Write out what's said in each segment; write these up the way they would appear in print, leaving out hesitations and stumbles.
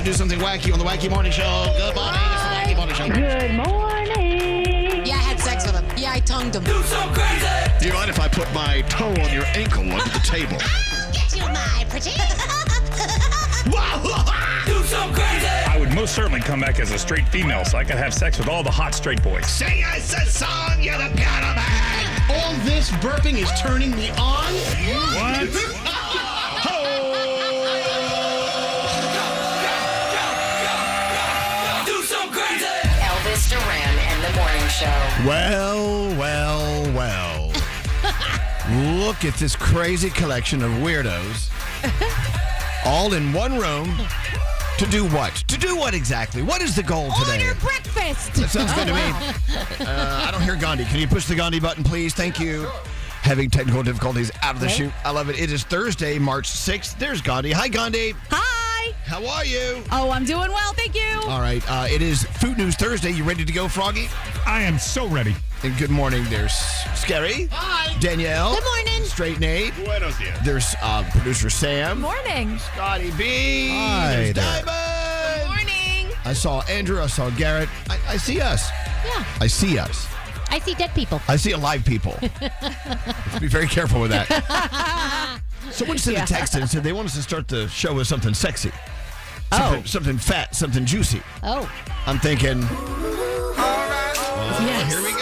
to do something wacky on the Wacky Morning Show. Good morning. It's the Wacky Morning Show. Good morning. Yeah, I had sex with him. Yeah, I tongued him. Do so crazy. Do you mind if I put my toe on your ankle under the table? Get you, my pretty. Do so crazy. I would most certainly come back as a straight female so I could have sex with all the hot straight boys. Sing us a song, you're the piano man. All this burping is turning me on? What? Do so crazy. Elvis Duran and the Morning Show. Well. Look at this crazy collection of weirdos. All in one room. To do what? To do what exactly? What is the goal today? Order breakfast. That sounds good to me. I don't hear Gandhi. Can you push the Gandhi button, please? Thank you. Having technical difficulties out of the chute. I love it. It is Thursday, March 6th. There's Gandhi. Hi, Gandhi. Hi. How are you? Oh, I'm doing well, thank you. All right. It is Food News Thursday. You ready to go, Froggy? I am so ready. And good morning. There's Scary. Hi. Danielle. Good morning. Straight Nate. Buenos dias. There's producer Sam. Morning. Scotty B. Hi There's there. Diamond. Morning. I saw Andrew. I saw Garrett. I see us. Yeah, I see us. I see dead people. I see alive people. Let's be very careful with that. Someone sent a text in and said they want us to start the show with something sexy. Something fat, something juicy. Oh. I'm thinking, Yes. here we go.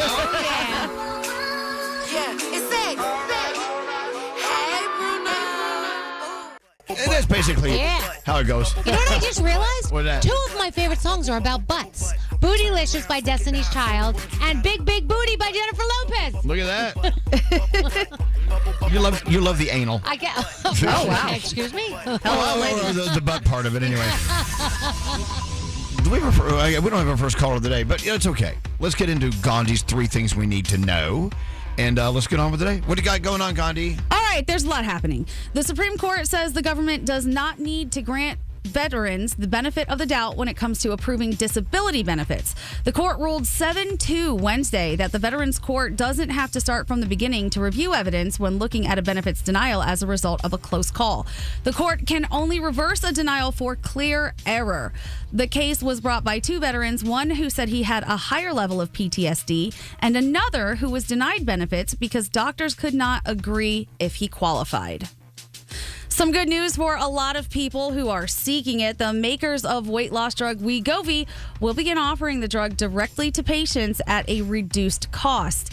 And that's basically how it goes. You know what I just realized? What's that? 2 of my favorite songs are about butts. Bootylicious by Destiny's Child and Big Big Booty by Jennifer Lopez. Look at that. You love the anal. I get. Oh, wow. Excuse me. The butt part of it, anyway. We don't have our first caller of the day, but it's okay. Let's get into Gandhi's 3 things we need to know. And let's get on with the day. What do you got going on, Gandhi? All right, there's a lot happening. The Supreme Court says the government does not need to grant veterans the benefit of the doubt when it comes to approving disability benefits. The court ruled 7-2 Wednesday that the Veterans Court doesn't have to start from the beginning to review evidence when looking at a benefits denial as a result of a close call. The court can only reverse a denial for clear error. The case was brought by 2 veterans, one who said he had a higher level of PTSD and another who was denied benefits because doctors could not agree if he qualified. Some good news for a lot of people who are seeking it. The makers of weight loss drug Wegovy will begin offering the drug directly to patients at a reduced cost.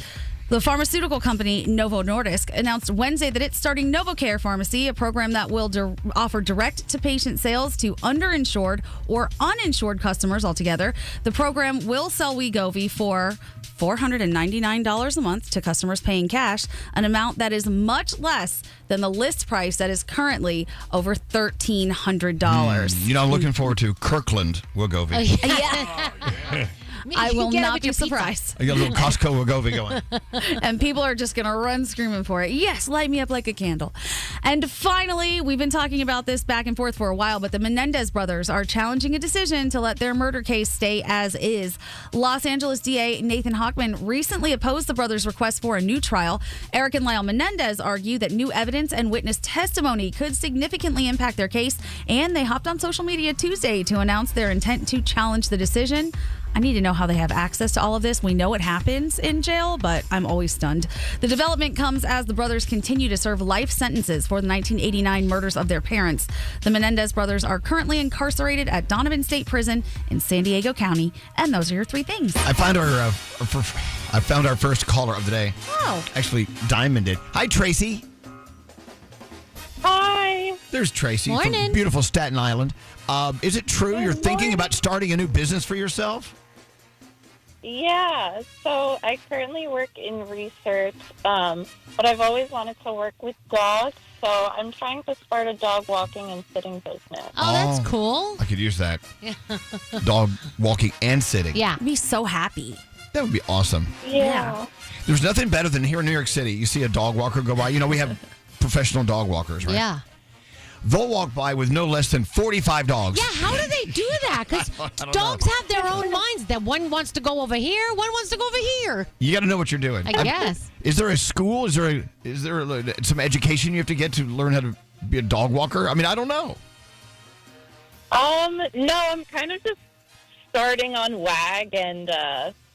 The pharmaceutical company Novo Nordisk announced Wednesday that it's starting NovoCare Pharmacy, a program that will offer direct-to-patient sales to underinsured or uninsured customers altogether. The program will sell Wegovy for $499 a month to customers paying cash, an amount that is much less than the list price that is currently over $1,300. I'm looking forward to Kirkland Wegovy. Yeah. I will not be surprised. I got a little Costco Wegovy going. And people are just going to run screaming for it. Yes, light me up like a candle. And finally, we've been talking about this back and forth for a while, but the Menendez brothers are challenging a decision to let their murder case stay as is. Los Angeles DA Nathan Hochman recently opposed the brothers' request for a new trial. Eric and Lyle Menendez argue that new evidence and witness testimony could significantly impact their case, and they hopped on social media Tuesday to announce their intent to challenge the decision. I need to know how they have access to all of this. We know it happens in jail, but I'm always stunned. The development comes as the brothers continue to serve life sentences for the 1989 murders of their parents. The Menendez brothers are currently incarcerated at Donovan State Prison in San Diego County. And those are your 3 things. I found our first caller of the day. Oh. Actually, Diamond did. Hi, Tracy. Hi. There's Tracy Morning. from beautiful Staten Island. Is it true you're thinking about starting a new business for yourself? Yeah, so I currently work in research, but I've always wanted to work with dogs, so I'm trying to start a dog walking and sitting business. Oh, that's cool. I could use that. Dog walking and sitting. Yeah. I'd be so happy. That would be awesome. Yeah. There's nothing better than here in New York City. You see a dog walker go by. We have professional dog walkers, right? Yeah. They'll walk by with no less than 45 dogs. Yeah, how do they do that? Because dogs have their own minds. That one wants to go over here, one wants to go over here. You got to know what you're doing. I guess. Is there a school? Is there some education you have to get to learn how to be a dog walker? I mean, I don't know. No, I'm kind of just starting on WAG and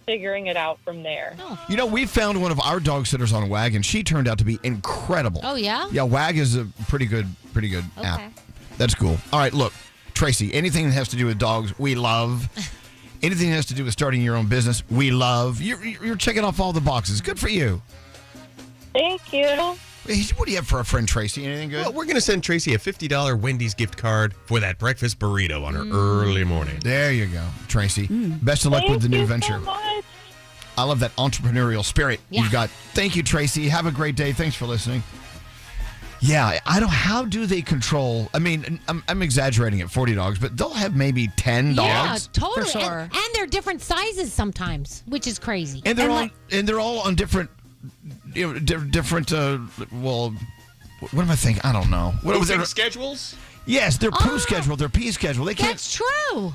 figuring it out from there. You know, we found one of our dog sitters on WAG, and she turned out to be incredible. Oh, yeah? Yeah, WAG is a pretty good app. Okay. That's cool. All right, look, Tracy, anything that has to do with dogs, we love. Anything that has to do with starting your own business, we love. You're checking off all the boxes. Good for you. Thank you. Hey, what do you have for a friend, Tracy? Anything good? Well, we're going to send Tracy a $50 Wendy's gift card for that breakfast burrito on her early morning. There you go, Tracy. Best of luck with the new venture. So much. I love that entrepreneurial spirit you've got. Thank you, Tracy. Have a great day. Thanks for listening. Yeah, how do they control? I mean, I'm exaggerating at 40 dogs, but they'll have maybe 10 dogs. Yeah, totally. For sure. And they're different sizes sometimes, which is crazy. And they're all on different, different. Well, what am I thinking? I don't know. What was their schedules? Yes, their poo schedule, their pee schedule. They can't. That's true.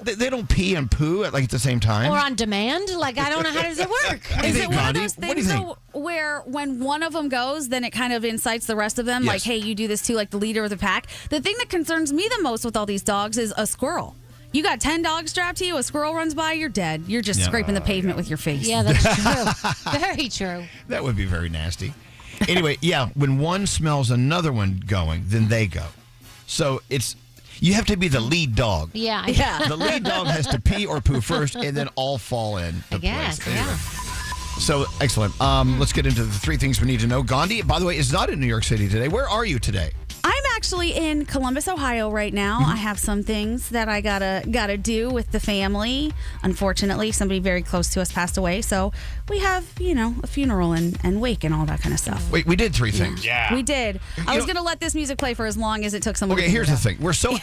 They don't pee and poo at the same time. Or on demand. Like, I don't know, how does it work? Is it one of Gandhi? those What do you things think? though, where when one of them goes, then it kind of incites the rest of them? Yes. Like, hey, you do this too, like the leader of the pack. The thing that concerns me the most with all these dogs is a squirrel. You got 10 dogs strapped to you, a squirrel runs by, you're dead. You're just scraping the pavement with your face. Yeah, that's true. Very true. That would be very nasty. Anyway, yeah, when one smells another one going, then they go. So you have to be the lead dog. Yeah. The lead dog has to pee or poo first, and then all fall in. I guess, place. yeah. So, excellent. Let's get into the 3 things we need to know. Gandhi, by the way, is not in New York City today. Where are you today? I'm actually in Columbus, Ohio right now. I have some things that I gotta do with the family. Unfortunately, somebody very close to us passed away, so we have, a funeral and wake and all that kind of stuff. Wait, we did 3 things. Yeah. We did. I was gonna let this music play for as long as it took someone. Okay, to here's the figure it thing. We're so...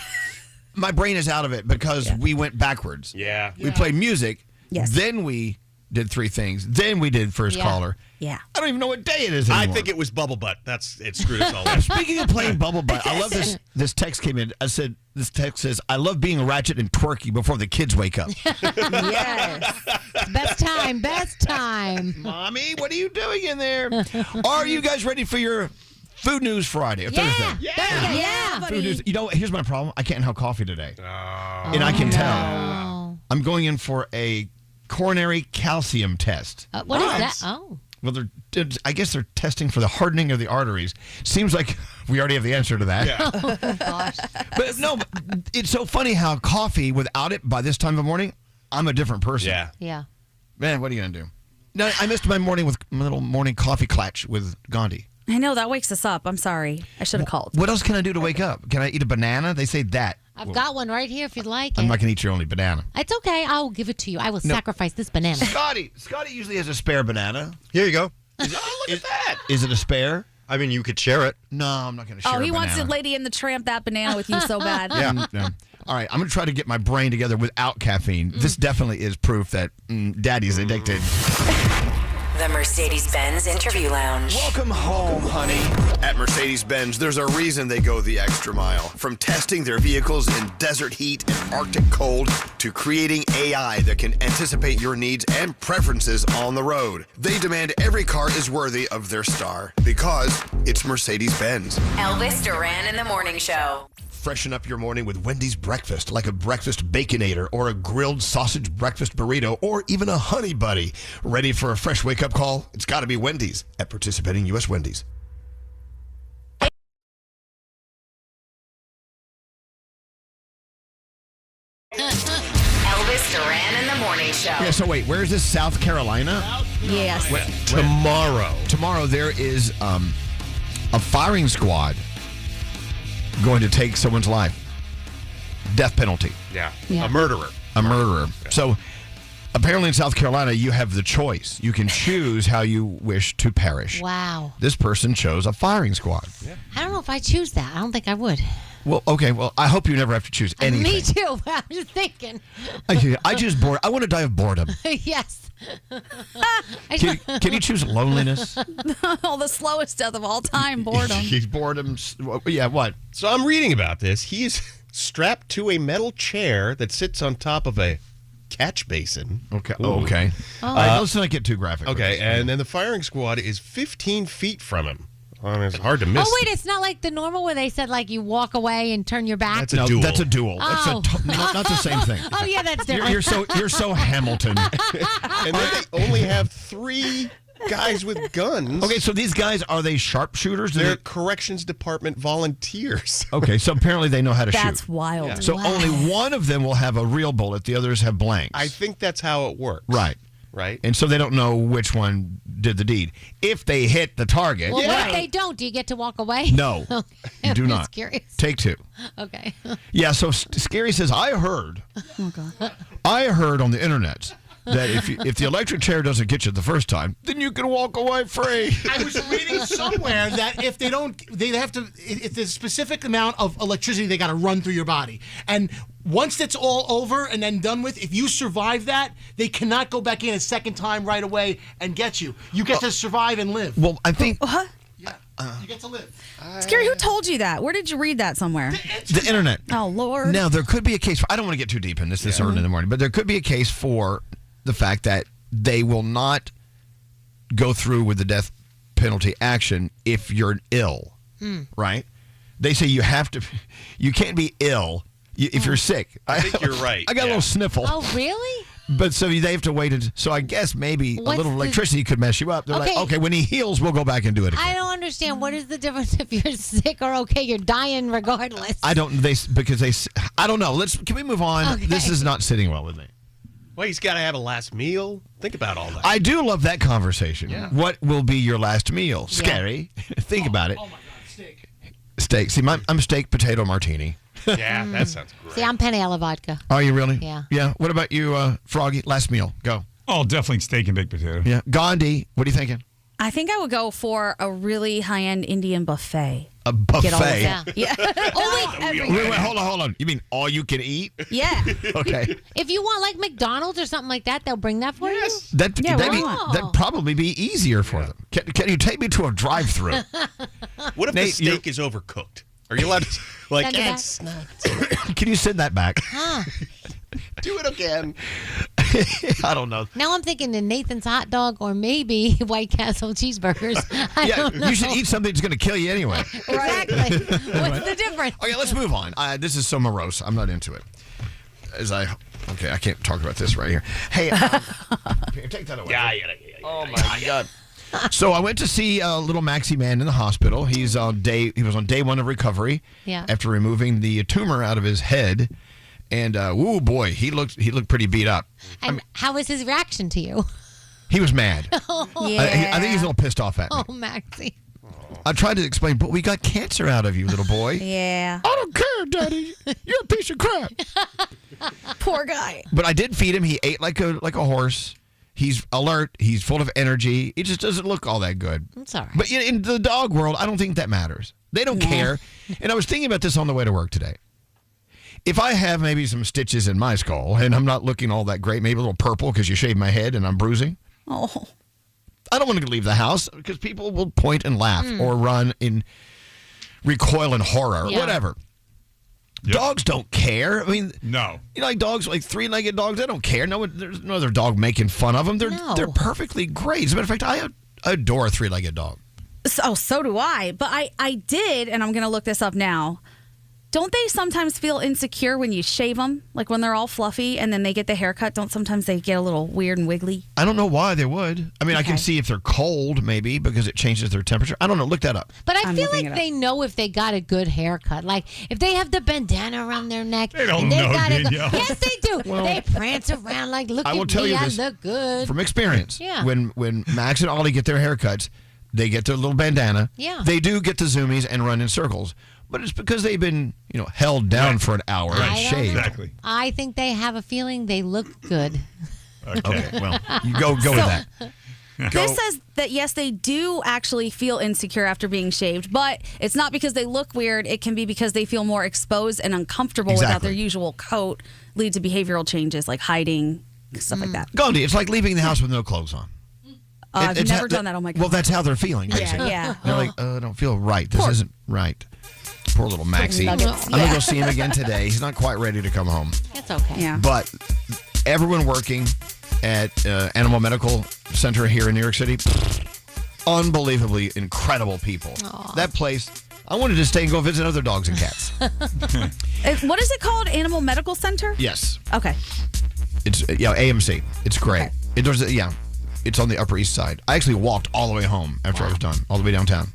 My brain is out of it because we went backwards. Yeah. We played music. Yes. Then we did 3 things. Then we did first caller. Yeah. I don't even know what day it is anymore. I think it was Bubble Butt. It screwed us all up. Speaking of playing Bubble Butt, I love this. This text came in. This text says, I love being ratchet and twerky before the kids wake up. Yes. Best time. Mommy, what are you doing in there? Are you guys ready for your Food News Friday? Or Thursday? Yeah. Food News. Here's my problem. I can't have coffee today. And I can tell. I'm going in for a coronary calcium test. What is that? Oh. Well, I guess they're testing for the hardening of the arteries. Seems like we already have the answer to that. Yeah. Oh, gosh. But no, it's so funny how coffee, without it, by this time of the morning, I'm a different person. Yeah. Man, what are you going to do? No, I missed my morning with my little morning coffee clutch with Gandhi. I know, that wakes us up. I'm sorry. I should have called. What else can I do to wake up? Can I eat a banana? They say that. I've got one right here if you'd like it. I'm not going to eat your only banana. It's okay. I'll give it to you. I will sacrifice this banana. Scotty usually has a spare banana. Here you go. Look at that. Is it a spare? I mean, you could share it. No, I'm not going to share a He wants banana. to Lady in the Tramp that banana with you so bad. Yeah. All right, I'm going to try to get my brain together without caffeine. This definitely is proof that Daddy's addicted. The Mercedes-Benz Interview Lounge. Welcome home, honey. At Mercedes-Benz, there's a reason they go the extra mile. From testing their vehicles in desert heat and Arctic cold to creating AI that can anticipate your needs and preferences on the road. They demand every car is worthy of their star because it's Mercedes-Benz. Elvis Duran in the Morning Show. Freshen up your morning with Wendy's breakfast, like a breakfast Baconator or a grilled sausage breakfast burrito or even a Honey Buddy. Ready for a fresh wake-up call? It's got to be Wendy's at participating U.S. Wendy's. Elvis Duran in the Morning Show. Yeah, so wait, where is this? South Carolina? Yes. Tomorrow there is a firing squad going to take someone's life. Death penalty. Yeah. A murderer. A murderer. So apparently in South Carolina, you have the choice. You can choose how you wish to perish. Wow. This person chose a firing squad. Yeah. I don't know if I choose that. I don't think I would. Well, okay. Well, I hope you never have to choose anything. Me too. I'm just thinking. I choose boredom. I want to die of boredom. Yes. Can you choose loneliness? Oh, the slowest death of all time, boredom. Boredom. Yeah, what? So I'm reading about this. He is strapped to a metal chair that sits on top of a catch basin. Okay. Ooh. Oh, okay. All right, let's not get too graphic. Okay, and then the firing squad is 15 feet from him. It's hard to miss. Oh, wait, it's not like the normal where they said, like, you walk away and turn your back? That's a duel. That's a duel. Oh. Not the same thing. Oh, yeah, that's different. You're so Hamilton. And they only have 3 guys with guns. Okay, so these guys, are they sharpshooters? They're corrections department volunteers. Okay, so apparently they know how to shoot. That's wild. Yeah. So only one of them will have a real bullet. The others have blanks. I think that's how it works. Right. Right. And so they don't know which one did the deed. If they hit the target, Well, what if they don't? Do you get to walk away? no, you do I'm not. just curious. Take 2. Okay. Yeah, so Scary says, I heard on the internet that if the electric chair doesn't get you the first time, then you can walk away free. I was reading somewhere that if if there's a specific amount of electricity they got to run through your body. And once that's all over and then done with, if you survive that, they cannot go back in a second time right away and get you. You get to survive and live. Well, I think Yeah, you get to live. Scary, who told you that? Where did you read that somewhere? the internet. Oh, Lord. Now, there could be a case, I don't want to get too deep in this early in the morning, but there could be a case for the fact that they will not go through with the death penalty action if you're ill, right? They say you can't be ill if you're sick. I think you're right. I got a little sniffle. Oh, really? But so they have to wait. So I guess maybe a little electricity could mess you up. They're like, Okay. okay, when he heals, we'll go back and do it again. I don't understand. What is the difference if you're sick or okay? You're dying regardless. I don't know. Can we move on? Okay. This is not sitting well with me. Well, he's got to have a last meal. Think about all that. I do love that conversation. Yeah. What will be your last meal? Scary. Think about it. Oh, my God, steak. Steak. See, I'm steak, potato, martini. Yeah, that sounds great. See, I'm penne alla vodka. Are you really? Yeah. Yeah. What about you, Froggy? Last meal. Go. Oh, definitely steak and baked potato. Yeah. Gandhi, what are you thinking? I think I would go for a really high-end Indian buffet. A buffet. Get all of Yeah. that. Yeah. Wait, hold on. You mean all you can eat? Yeah. Okay. If you want like McDonald's or something like that, they'll bring that for you. That'd why? probably be easier for them. Can you take me to a drive-through? What if Nate, the steak is overcooked? Are you allowed to, Send it back. it's not. Can you send that back? Huh. Do it again. I don't know. Now I'm thinking the Nathan's hot dog or maybe White Castle cheeseburgers. I don't know. You should eat something that's going to kill you anyway. Exactly. What's the difference? Okay, let's move on. This is so morose. I'm not into it. I can't talk about this right here. Hey, here, take that away. Yeah. Oh my God. So I went to see little Maxi man in the hospital. He was on day 1 of recovery. Yeah. After removing the tumor out of his head, and oh boy, he looked pretty beat up. And how was his reaction to you? He was mad. Yeah. I think he's a little pissed off at me. Oh, Maxie. I tried to explain, but we got cancer out of you, little boy. Yeah. I don't care, Daddy. You're a piece of crap. Poor guy. But I did feed him. He ate like a horse. He's alert. He's full of energy. He just doesn't look all that good. It's all right. But in the dog world, I don't think that matters. They don't care. And I was thinking about this on the way to work today. If I have maybe some stitches in my skull and I'm not looking all that great, maybe a little purple because you shaved my head and I'm bruising, Oh. I don't want to leave the house because people will point and laugh or run in recoil in horror or whatever. Yep. Dogs don't care. I mean, No. you know, like dogs, like 3-legged dogs, they don't care. There's no other dog making fun of them. They're perfectly great. As a matter of fact, I adore a 3-legged dog. So do I. But I did, and I'm going to look this up now. Don't they sometimes feel insecure when you shave them? Like when they're all fluffy and then they get the haircut, don't sometimes they get a little weird and wiggly? I don't know why they would. I mean, I can see if they're cold, maybe, because it changes their temperature. I don't know. Look that up. But I feel like they know if they got a good haircut. Like if they have the bandana around their neck. They don't and know, Danielle. Danielle. Yes, they do. They prance around like, look I will at tell me, you I this look good. From experience. Yeah. When Max and Ollie get their haircuts, they get their little bandana. Yeah. They do get the zoomies and run in circles. But it's because they've been, held down for an hour and shaved. Exactly. I think they have a feeling they look good. Okay, well, you go with that. This says that, yes, they do actually feel insecure after being shaved, but it's not because they look weird. It can be because they feel more exposed and uncomfortable without their usual coat, lead to behavioral changes like hiding, stuff like that. Gandhi, it's like leaving the house with no clothes on. I've never done that. Oh, my God. Well, that's how they're feeling, basically. Yeah. They're like, I don't feel right. This isn't right. Poor little Maxie. I'm nuggets. going to go see him again today. He's not quite ready to come home. That's okay. Yeah. But everyone working at Animal Medical Center here in New York City, unbelievably incredible people. That place, I wanted to stay and go visit other dogs and cats. What is it called? Animal Medical Center? Yes. Okay. It's AMC. It's great. Okay. It's on the Upper East Side. I actually walked all the way home after I was done, all the way downtown.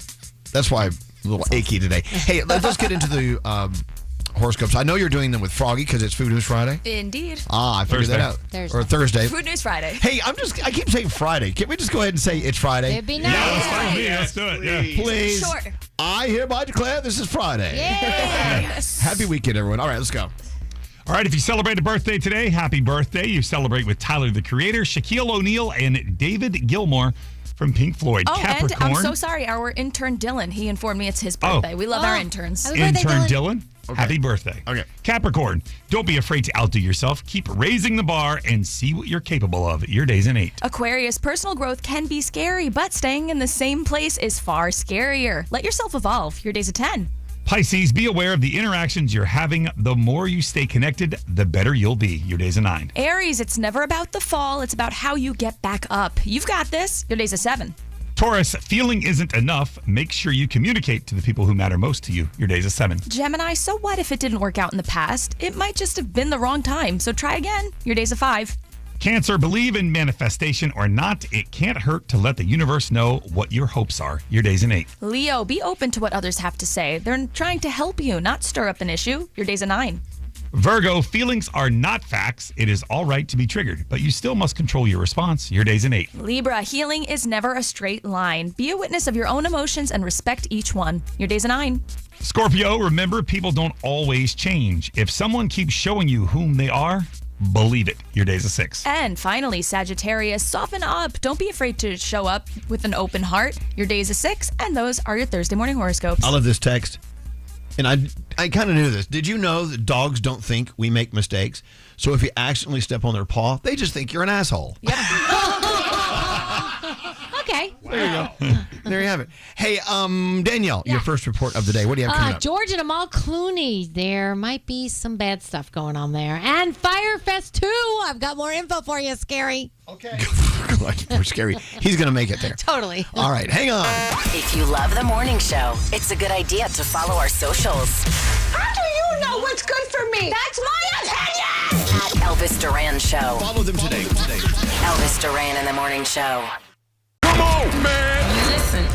That's why I'm a little achy today. Hey, let's get into the horoscopes. I know you're doing them with Froggy because it's Food News Friday. Indeed. I figured that out. Thursday. Or Thursday. Food News Friday. Hey, I keep saying Friday. Can we just go ahead and say it's Friday? It'd be nice. Yeah, that's fine with me. Let's do it. Yeah. Please. Sure. I hereby declare this is Friday. Yes. Happy weekend, everyone. All right, let's go. All right, if you celebrate a birthday today, happy birthday. You celebrate with Tyler, the Creator, Shaquille O'Neal, and David Gilmour from Pink Floyd. Oh, Capricorn. and I'm so sorry. Our intern Dylan, he informed me it's his birthday. We love our interns. Happy birthday, Intern Dylan. Dylan, happy birthday. Okay. Capricorn, don't be afraid to outdo yourself. Keep raising the bar and see what you're capable of. Your day's an 8. Aquarius, personal growth can be scary, but staying in the same place is far scarier. Let yourself evolve. Your day's a 10. Pisces, be aware of the interactions you're having. The more you stay connected, the better you'll be. Your day's a 9. Aries, it's never about the fall. It's about how you get back up. You've got this. Your day's a 7. Taurus, feeling isn't enough. Make sure you communicate to the people who matter most to you. Your day's a 7. Gemini, so what if it didn't work out in the past? It might just have been the wrong time. So try again. Your day's a 5. Cancer, believe in manifestation or not, it can't hurt to let the universe know what your hopes are. Your day's an 8. Leo, be open to what others have to say. They're trying to help you, not stir up an issue. Your day's a 9. Virgo, feelings are not facts. It is all right to be triggered, but you still must control your response. Your day's an 8. Libra, healing is never a straight line. Be a witness of your own emotions and respect each one. Your day's a 9. Scorpio, remember, people don't always change. If someone keeps showing you whom they are, believe it. Your day's a 6. And finally, Sagittarius, soften up. Don't be afraid to show up with an open heart. Your day's a 6, and those are your Thursday morning horoscopes. I love this text. And I kind of knew this. Did you know that dogs don't think we make mistakes? So if you accidentally step on their paw, they just think you're an asshole. Yep. Okay. There you go. There you have it. Hey, Danielle, your first report of the day. What do you have coming up? George and Amal Clooney. There might be some bad stuff going on there. And Firefest 2. I've got more info for you, Scary. Okay. We're scary. He's going to make it there. Totally. All right, hang on. If you love the morning show, it's a good idea to follow our socials. How do you know what's good for me? That's my opinion! At Elvis Duran Show. Follow them today. Elvis Duran in the Morning Show. Come on, man. Listen.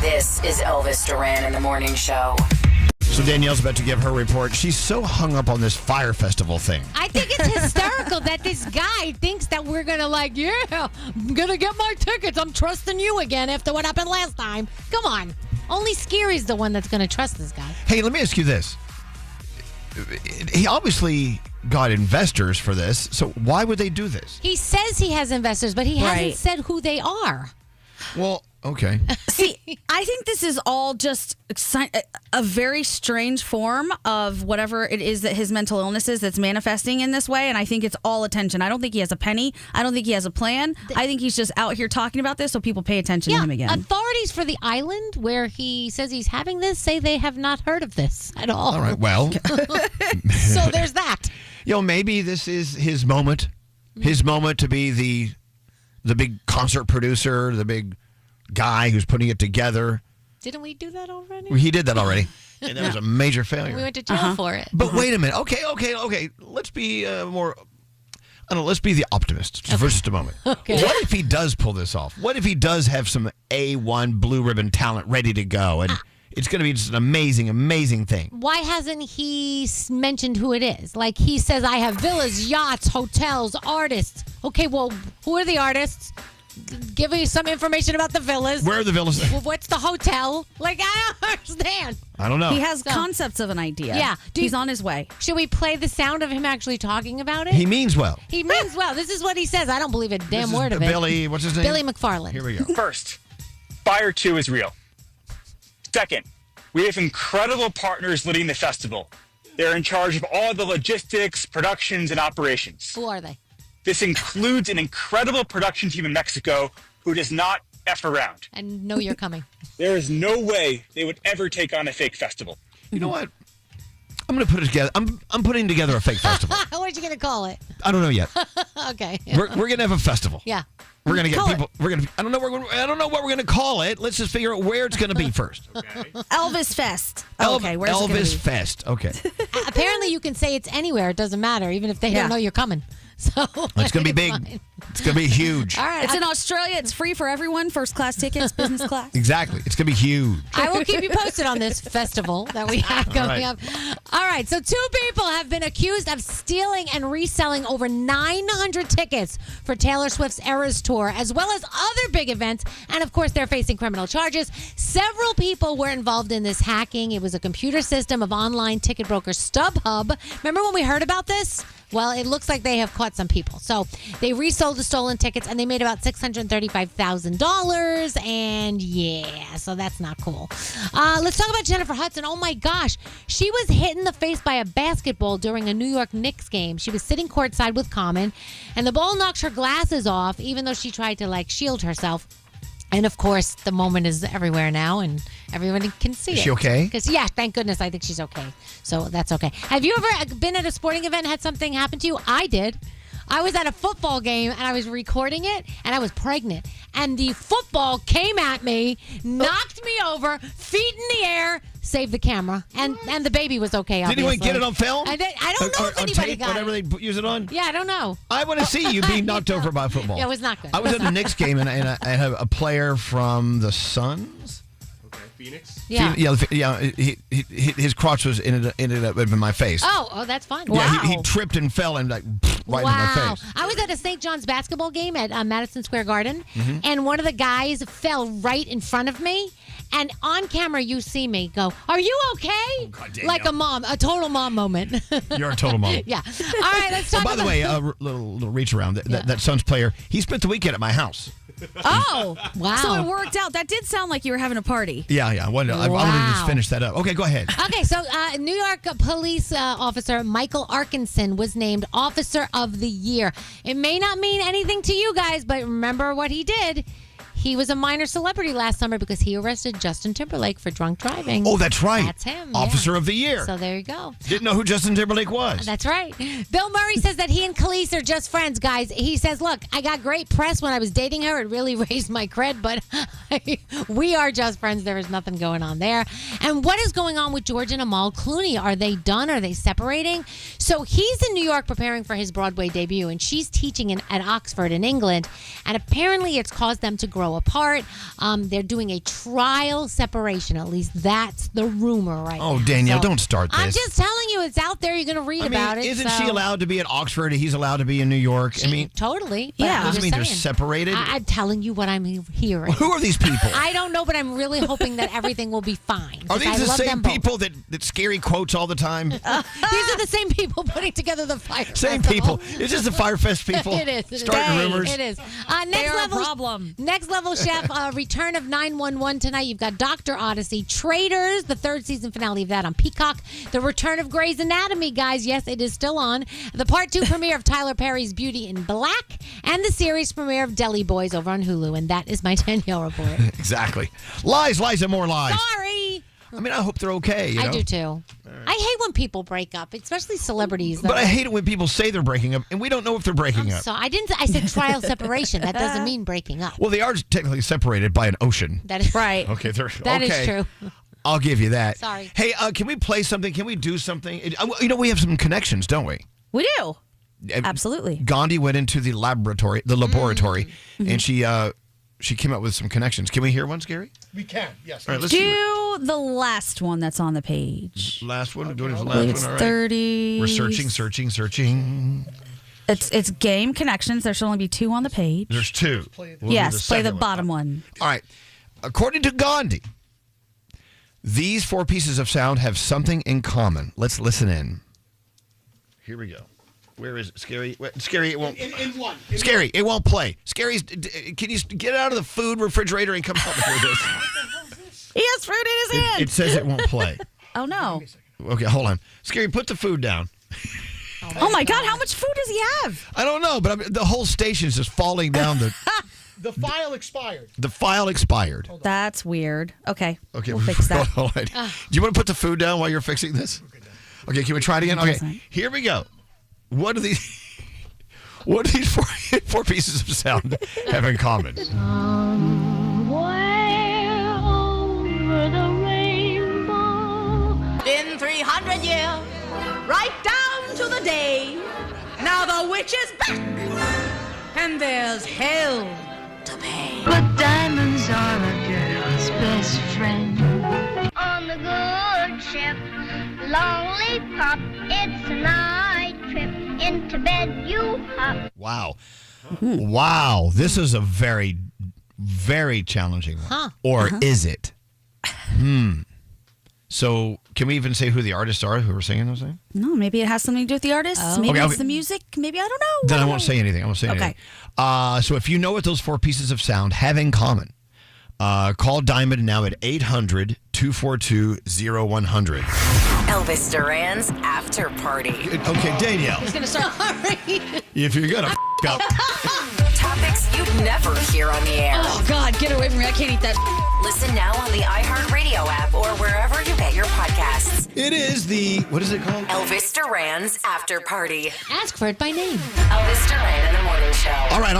This is Elvis Duran in the Morning Show. So Danielle's about to give her report. She's so hung up on this fire festival thing. I think it's hysterical that this guy thinks that we're going to I'm going to get my tickets. I'm trusting you again after what happened last time. Come on. Only Scary's the one that's going to trust this guy. Hey, let me ask you this. He obviously got investors for this, so why would they do this? He says he has investors, but he hasn't said who they are. Well, okay. See, I think this is all just a very strange form of whatever it is that his mental illness is that's manifesting in this way. And I think it's all attention. I don't think he has a penny. I don't think he has a plan. I think he's just out here talking about this so people pay attention to him again. Authorities for the island where he says he's having this say they have not heard of this at all. All right, well. So there's that. Maybe this is his moment. His moment to be the big concert producer, the big guy who's putting it together. Didn't we do that already? He did that already. And that was a major failure. We went to jail for it. But wait a minute. Okay. Let's be more... I don't know, let's be the optimists for just a moment. Okay. What if he does pull this off? What if he does have some A1 blue ribbon talent ready to go? And it's going to be just an amazing, amazing thing. Why hasn't he mentioned who it is? Like he says, I have villas, yachts, hotels, artists. Okay, well, who are the artists? Give me some information about the villas. Where are the villas? Well, what's the hotel? Like, I don't understand. I don't know. He has concepts of an idea. Yeah. He's on his way. Should we play the sound of him actually talking about it? He means well. He means well. This is what he says. I don't believe a damn word of it. Billy, what's his name? Billy McFarland. Here we go. First, Fire 2 is real. Second, we have incredible partners leading the festival. They're in charge of all the logistics, productions, and operations. Who are they? This includes an incredible production team in Mexico who does not F around. And know you're coming. There is no way they would ever take on a fake festival. You know what? I'm going to put it together. I'm putting together a fake festival. What are you going to call it? I don't know yet. Okay. We're going to have a festival. Yeah. We're going to get people. We're going to. I don't know what we're going to call it. Let's just figure out where it's going to be first. Elvis Fest. Okay, where's it gonna Elvis be? Fest. Okay. Apparently, you can say it's anywhere. It doesn't matter, even if they don't know you're coming. So It's going to be big. fine. It's going to be huge. All right. It's in Australia. It's free for everyone. First class tickets, business class. Exactly. It's going to be huge. I will keep you posted on this festival that we have coming up. All right. So 2 people have been accused of stealing and reselling over 900 tickets for Taylor Swift's Eras Tour, as well as other big events. And, of course, they're facing criminal charges. Several people were involved in this hacking. It was a computer system of online ticket broker StubHub. Remember when we heard about this? Well, it looks like they have caught some people. So they resold the stolen tickets, and they made about $635,000. And yeah, so that's not cool. Let's talk about Jennifer Hudson. Oh my gosh, she was hit in the face by a basketball during a New York Knicks game. She was sitting courtside with Common, and the ball knocked her glasses off, even though she tried to shield herself. And, of course, the moment is everywhere now, and everybody can see it. Is she okay? Yeah, thank goodness. I think she's okay. So that's okay. Have you ever been at a sporting event and had something happen to you? I did. I was at a football game, and I was recording it, and I was pregnant. And the football came at me, knocked me over, feet in the air, saved the camera. And the baby was okay, Did obviously. anyone get it on film? I don't know if anybody tape, got whatever it. they use it on? Yeah, I don't know. I want to see you being knocked over by a football. Yeah, it was not good. I was at a Knicks game, and I had a player from the Suns. Phoenix? Yeah. His crotch was ended up in my face. Oh, that's fun. Yeah, he tripped and fell and right into my face. I was at a St. John's basketball game at Madison Square Garden, Mm-hmm. and one of the guys fell right in front of me. And on camera, you see me go, "Are you okay?" Like a mom, a total mom moment. You're a total mom. Yeah. All right, let's talk By about the way, a little reach around. That Suns player, he spent the weekend at my house. Oh, wow. So it worked out. That did sound like you were having a party. Yeah. I wanted to just finish that up. Okay, go ahead. Okay, so New York police officer Michael Arkinson was named Officer of the Year. It may not mean anything to you guys, but remember what he did. He was a minor celebrity last summer because he arrested Justin Timberlake for drunk driving. Oh, that's right. That's him. Officer of the Year. So there you go. Didn't know who Justin Timberlake was. That's right. Bill Murray says that he and Khalees are just friends, guys. He says, look, I got great press when I was dating her. It really raised my cred, but we are just friends. There is nothing going on there. And what is going on with George and Amal Clooney? Are they done? Are they separating? So he's in New York preparing for his Broadway debut, and she's teaching at Oxford in England. And apparently it's caused them to grow apart. They're doing a trial separation. At least that's the rumor right now. Oh, Danielle, don't start this. I'm just telling you, it's out there. You're going to read about it. Isn't she allowed to be at Oxford? He's allowed to be in New York. Totally. Yeah. Doesn't mean they're separated. I'm telling you what I'm hearing. Who are these people? I don't know, but I'm really hoping that everything will be fine. Are these the same people that Scary quotes all the time? These are the same people putting together the Fire Same Festival. people. Is this the Fire Fest people? It is. Starting rumors. It is. They're a problem. Next Level Chef, return of 911 tonight. You've got Dr. Odyssey, Traitors, the 3rd season finale of that on Peacock. The return of Grey's Anatomy, guys. Yes, it is still on. The part 2 premiere of Tyler Perry's Beauty in Black, and the series premiere of Deli Boys over on Hulu. And that is my Danielle report. Exactly. Lies, and more lies. Sorry. I mean, I hope they're okay. I do too. I hate when people break up, especially celebrities. But I hate it when people say they're breaking up, and we don't know if they're breaking up. So I said trial separation. That doesn't mean breaking up. Well, they are technically separated by an ocean. That is right. Okay, That is true. I'll give you that. Sorry. Hey, can we play something? Can we do something? We have some connections, don't we? We do. Absolutely. Gandhi went into the laboratory, and she came up with some connections. Can we hear one, Scary? We can, yes. All right, let's do the last one that's on the page. Last one? I Doing the last believe one, it's all right. 30. We're searching. It's game connections. There should only be 2 on the page. There's 2. Yes, play the bottom one. All right. According to Gandhi, these 4 pieces of sound have something in common. Let's listen in. Here we go. Where is it? Scary? Scary, it won't. In one. Scary, it won't play. Scary's. Can you get out of the food refrigerator and come help me with this? He has fruit in his hand. It says it won't play. Oh, no. Okay, hold on. Scary, put the food down. Oh, my God. How much food does he have? I don't know, but the whole station's just falling down. The file expired. The file expired. That's weird. Okay. Okay, We'll fix that. Hold on. Do you want to put the food down while you're fixing this? Okay, can we try it again? Okay, here we go. What do these four pieces of sound have in common? Somewhere over the rainbow. In 300 years, right down to the day. Now the witch is back, and there's hell to pay. But diamonds are a girl's best friend. On the good ship, Lollipop, it's a night trip. Into bed you hop. Wow. Wow. This is a very, very challenging one. Huh. Or is it? So, can we even say who the artists are who are singing those things? No, maybe it has something to do with the artists. Maybe it's the music. Maybe I don't know. Then I won't say anything. Okay. So if you know what those four pieces of sound have in common, call Diamond now at 800-242-0100. Elvis Duran's After Party. Okay, Danielle. He's going to start. If you're going to up. Topics you'd never hear on the air. Oh, God, get away from me. I can't eat that. Listen now on the iHeartRadio app or wherever you get your podcasts. It is what is it called? Elvis Duran's After Party. Ask for it by name. Elvis Duran in the Morning Show. All right.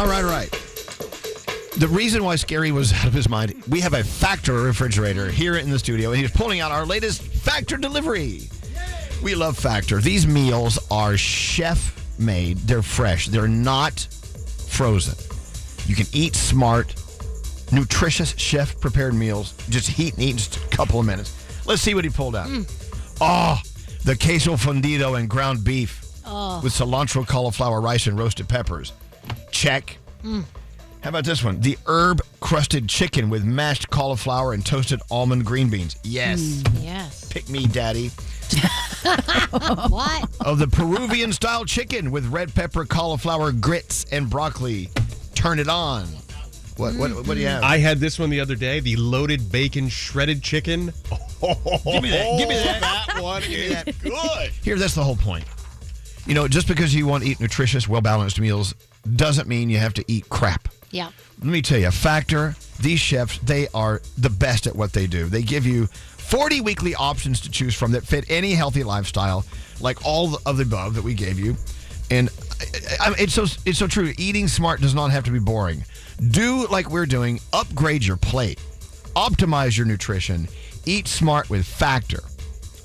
The reason why Scary was out of his mind, we have a Factor refrigerator here in the studio, and he's pulling out our latest Factor delivery. We love Factor. These meals are chef-made. They're fresh. They're not frozen. You can eat smart, nutritious chef-prepared meals. Just heat and eat in just a couple of minutes. Let's see what he pulled out. Oh, the queso fundido and ground beef with cilantro, cauliflower, rice, and roasted peppers. Check. How about this one? The herb-crusted chicken with mashed cauliflower and toasted almond green beans. Yes. Yes. Pick me, Daddy. What? Oh, the Peruvian-style chicken with red pepper, cauliflower, grits, and broccoli. Turn it on. What do you have? I had this one the other day, the loaded bacon shredded chicken. Give me that. That one is good. Here, that's the whole point. You know, just because you want to eat nutritious, well-balanced meals doesn't mean you have to eat crap. Yeah. Let me tell you, Factor, these chefs, they are the best at what they do. They give you 40 weekly options to choose from that fit any healthy lifestyle, like all of the above that we gave you. And it's so true. Eating smart does not have to be boring. Do like we're doing. Upgrade your plate. Optimize your nutrition. Eat smart with Factor.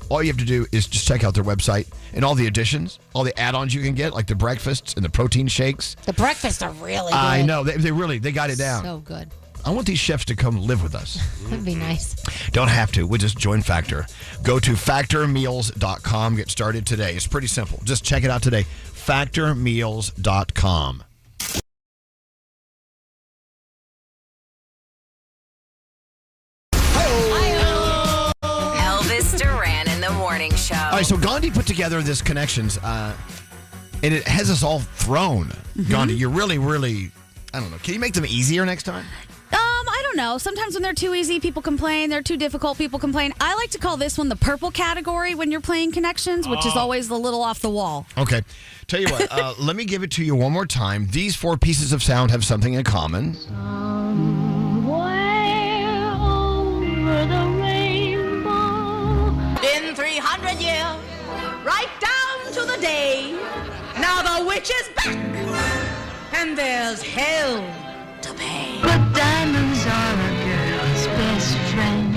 All you have to do is just check out their website and all the additions, all the add-ons you can get, like the breakfasts and the protein shakes. The breakfasts are really good. I know. They got it down. So good. I want these chefs to come live with us. That'd be nice. Don't have to. We'll just join Factor. Go to factormeals.com. Get started today. It's pretty simple. Just check it out today. Factormeals.com. Elvis Duran in the Morning Show. All right, so Gandhi put together this connections, and it has us all thrown. Gandhi, you're really, really, I don't know. Can you make them easier next time? I don't know. Sometimes when they're too easy, people complain. They're too difficult, people complain. I like to call this one the purple category when you're playing connections, which is always a little off the wall. Okay. Tell you what, let me give it to you one more time. These four pieces of sound have something in common. Somewhere over the rainbow. In 300 years, right down to the day. Now the witch is back, and there's hell to pay. But diamonds are a girl's best friend.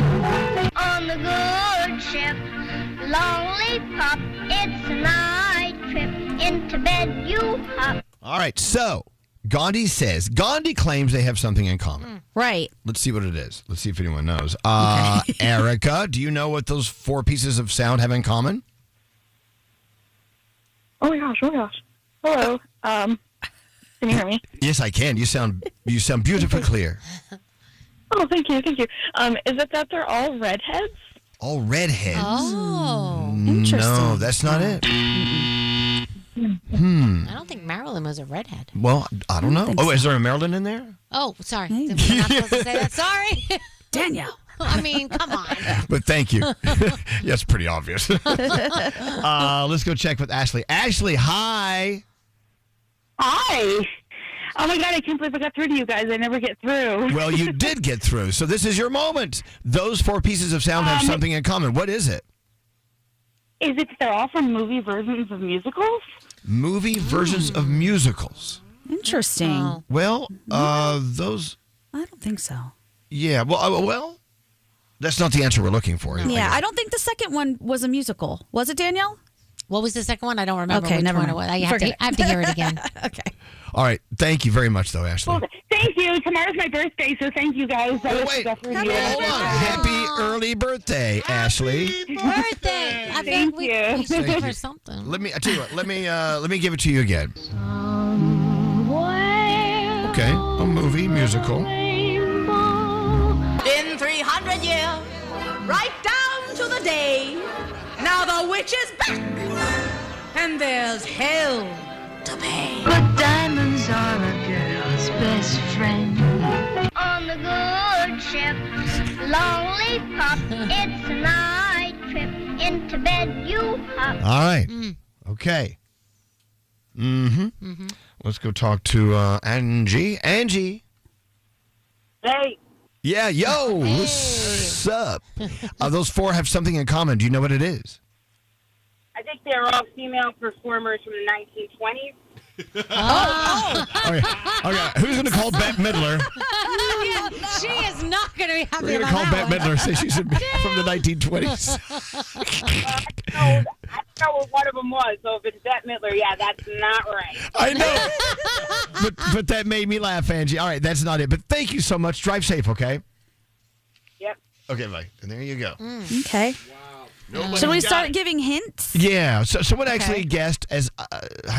On the good ship, Lollipop, it's a night trip. Into bed you hop. All right, so Gandhi claims they have something in common. Right. Let's see what it is. Let's see if anyone knows. Erica, do you know what those four pieces of sound have in common? Oh my gosh. Hello. Can you hear me? Yes, I can. You sound beautifully clear. Oh, thank you. Is it that they're all redheads? All redheads? Oh. Interesting. No, that's not it. I don't think Marilyn was a redhead. Well, I don't know. Oh, is there a Marilyn in there? Oh, sorry. We're not supposed to say that. Sorry. Danielle. I mean, come on. But thank you. Yeah, it's pretty obvious. Let's go check with Ashley. Ashley, hi. Hi. Oh my God, I can't believe I got through to you guys. I never get through. Well, you did get through. So this is your moment. Those four pieces of sound have something in common. What is it? Is it they're all from movie versions of musicals? Movie versions of musicals. Interesting. Well, those. I don't think so. Yeah. Well, that's not the answer we're looking for. Yeah, I don't think the second one was a musical. Was it, Danielle? What was the second one? I don't remember Okay, which never one mind. it was. I have to hear it again. Okay. All right. Thank you very much, though, Ashley. Well, thank you. Tomorrow's my birthday, so thank you guys. Wait. Hold on. Happy early birthday, Ashley. Birthday. I think we should Thank give you. her something. I tell you what. Let me give it to you again. Okay. A movie musical. In 300 years, right down to the day, now the witch is back, and there's hell to pay. Good diamonds are a girl's best friend. On the good ship, lollipop, it's a night trip. Into bed you hop. All right. Okay. Mm-hmm. Let's go talk to Angie. Angie. Hey. Yeah, yo, what's up? Those four have something in common. Do you know what it is? I think they're all female performers from the 1920s. Okay. Who's going to call Bette Midler? She is not going to be happy We're going to about call that Bette one. Midler, say she's from the 1920s. I know what one of them was, so if it's Bette Midler, yeah, that's not right. I know. but that made me laugh, Angie. All right, that's not it. But thank you so much. Drive safe, okay? Yep. Okay, bye. And there you go. Okay. Should we start giving hints? Yeah. So someone actually guessed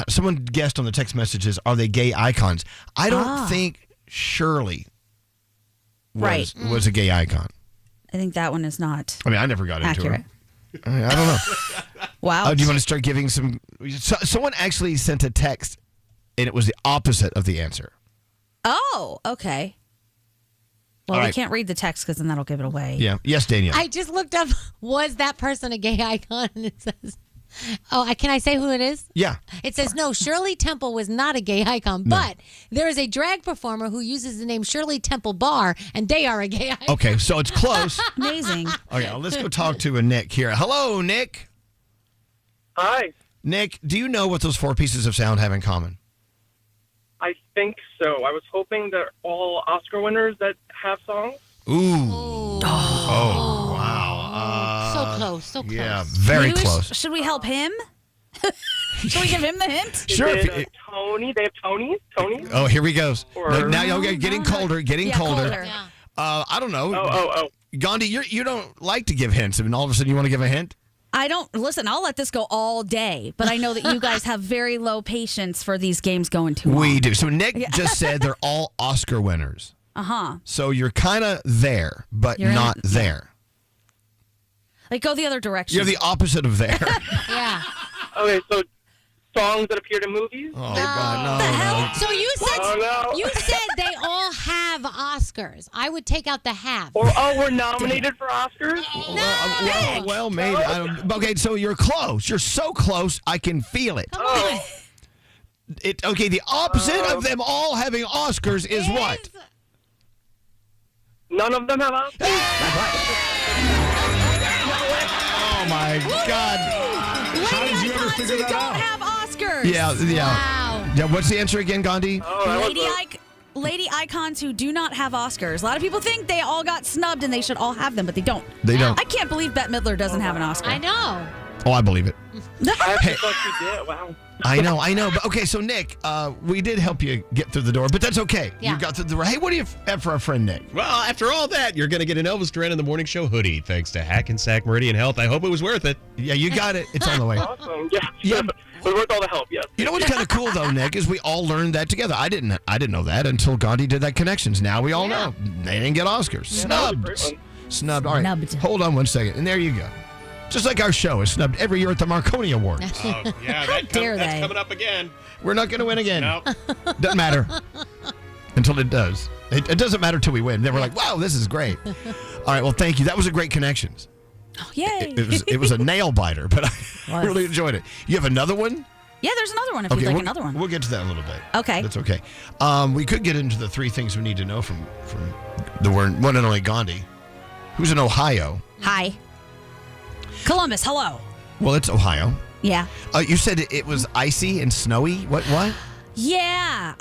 someone guessed on the text messages, are they gay icons? I don't think Shirley was a gay icon. I think that one is not. I mean, I never got into accurate. it. I don't know. Wow. Do you want to start giving some? Someone actually sent a text, and it was the opposite of the answer. Oh, okay. Well, All we right. can't read the text because then that'll give it away. Yeah. Yes, Danielle. I just looked up, was that person a gay icon? And it says, can I say who it is? Yeah. It says, no, Shirley Temple was not a gay icon, but there is a drag performer who uses the name Shirley Temple Bar, and they are a gay icon. Okay, so it's close. Amazing. Okay, well, let's go talk to Nick here. Hello, Nick. Hi. Nick, do you know what those four pieces of sound have in common? I think so. I was hoping that all Oscar winners that have songs. Ooh. Oh, wow. So close, so close. Yeah, very Maybe close. Should we help him? Should we give him the hint? Sure. Is it, Tony? They have Tonys? Tonys? Oh, here he goes. Or- Now you're getting colder, colder. Yeah. I don't know. Oh. Gandhi, you don't like to give hints, and all of a sudden you want to give a hint? I don't listen. I'll let this go all day, but I know that you guys have very low patience for these games going too long. We do. So Nick just said they're all Oscar winners. So you're kind of there, but You're not there. Like go the other direction. You're the opposite of there. Yeah. Okay, so songs that appeared in movies? Oh, God, no. So you said Oh, no. you said they all have Oscars. I would take out the have. Or, we're nominated for Oscars? Well, maybe. Okay, so you're close. You're so close, I can feel it. Oh. Okay, the opposite of them all having Oscars is what? None of them have Oscars? Oh, my God. How did you ever figure that out? have Oscars. Yeah. Wow. Yeah, what's the answer again, Gandhi? Lady icons who do not have Oscars. A lot of people think they all got snubbed and they should all have them, but they don't. They don't. I can't believe Bette Midler doesn't have an Oscar. I know. Oh, I believe it. I actually thought you did. Wow. I know. But okay, so Nick, we did help you get through the door, but that's okay. Yeah. You got through the door. Hey, what do you have for our friend Nick? Well, after all that, you're going to get an Elvis Duran in the Morning Show hoodie thanks to Hackensack Meridian Health. I hope it was worth it. Yeah, you got it. It's on the way. Awesome. Yeah. Yeah. It was worth all the help, yes. You know what's kind of cool though, Nick, is we all learned that together. I didn't know that until Gandhi did that connections. Now we all know they didn't get Oscars. Snubbed. All right. Snubbed. Hold on one second, and there you go. Just like our show is snubbed every year at the Marconi Awards. Oh, yeah, that's coming up again. We're not going to win again. Nope. Doesn't matter until it does. It doesn't matter till we win. Then we're like, wow, this is great. All right. Well, thank you. That was a great connections. Oh, yay. It was a nail biter, but I really enjoyed it. You have another one? Yeah, there's another one if you'd like another one. We'll get to that in a little bit. Okay. That's okay. We could get into the three things we need to know from the one and only Gandhi, who's in Ohio. Hi. Columbus, hello. Well, it's Ohio. Yeah. You said it was icy and snowy. What? Yeah.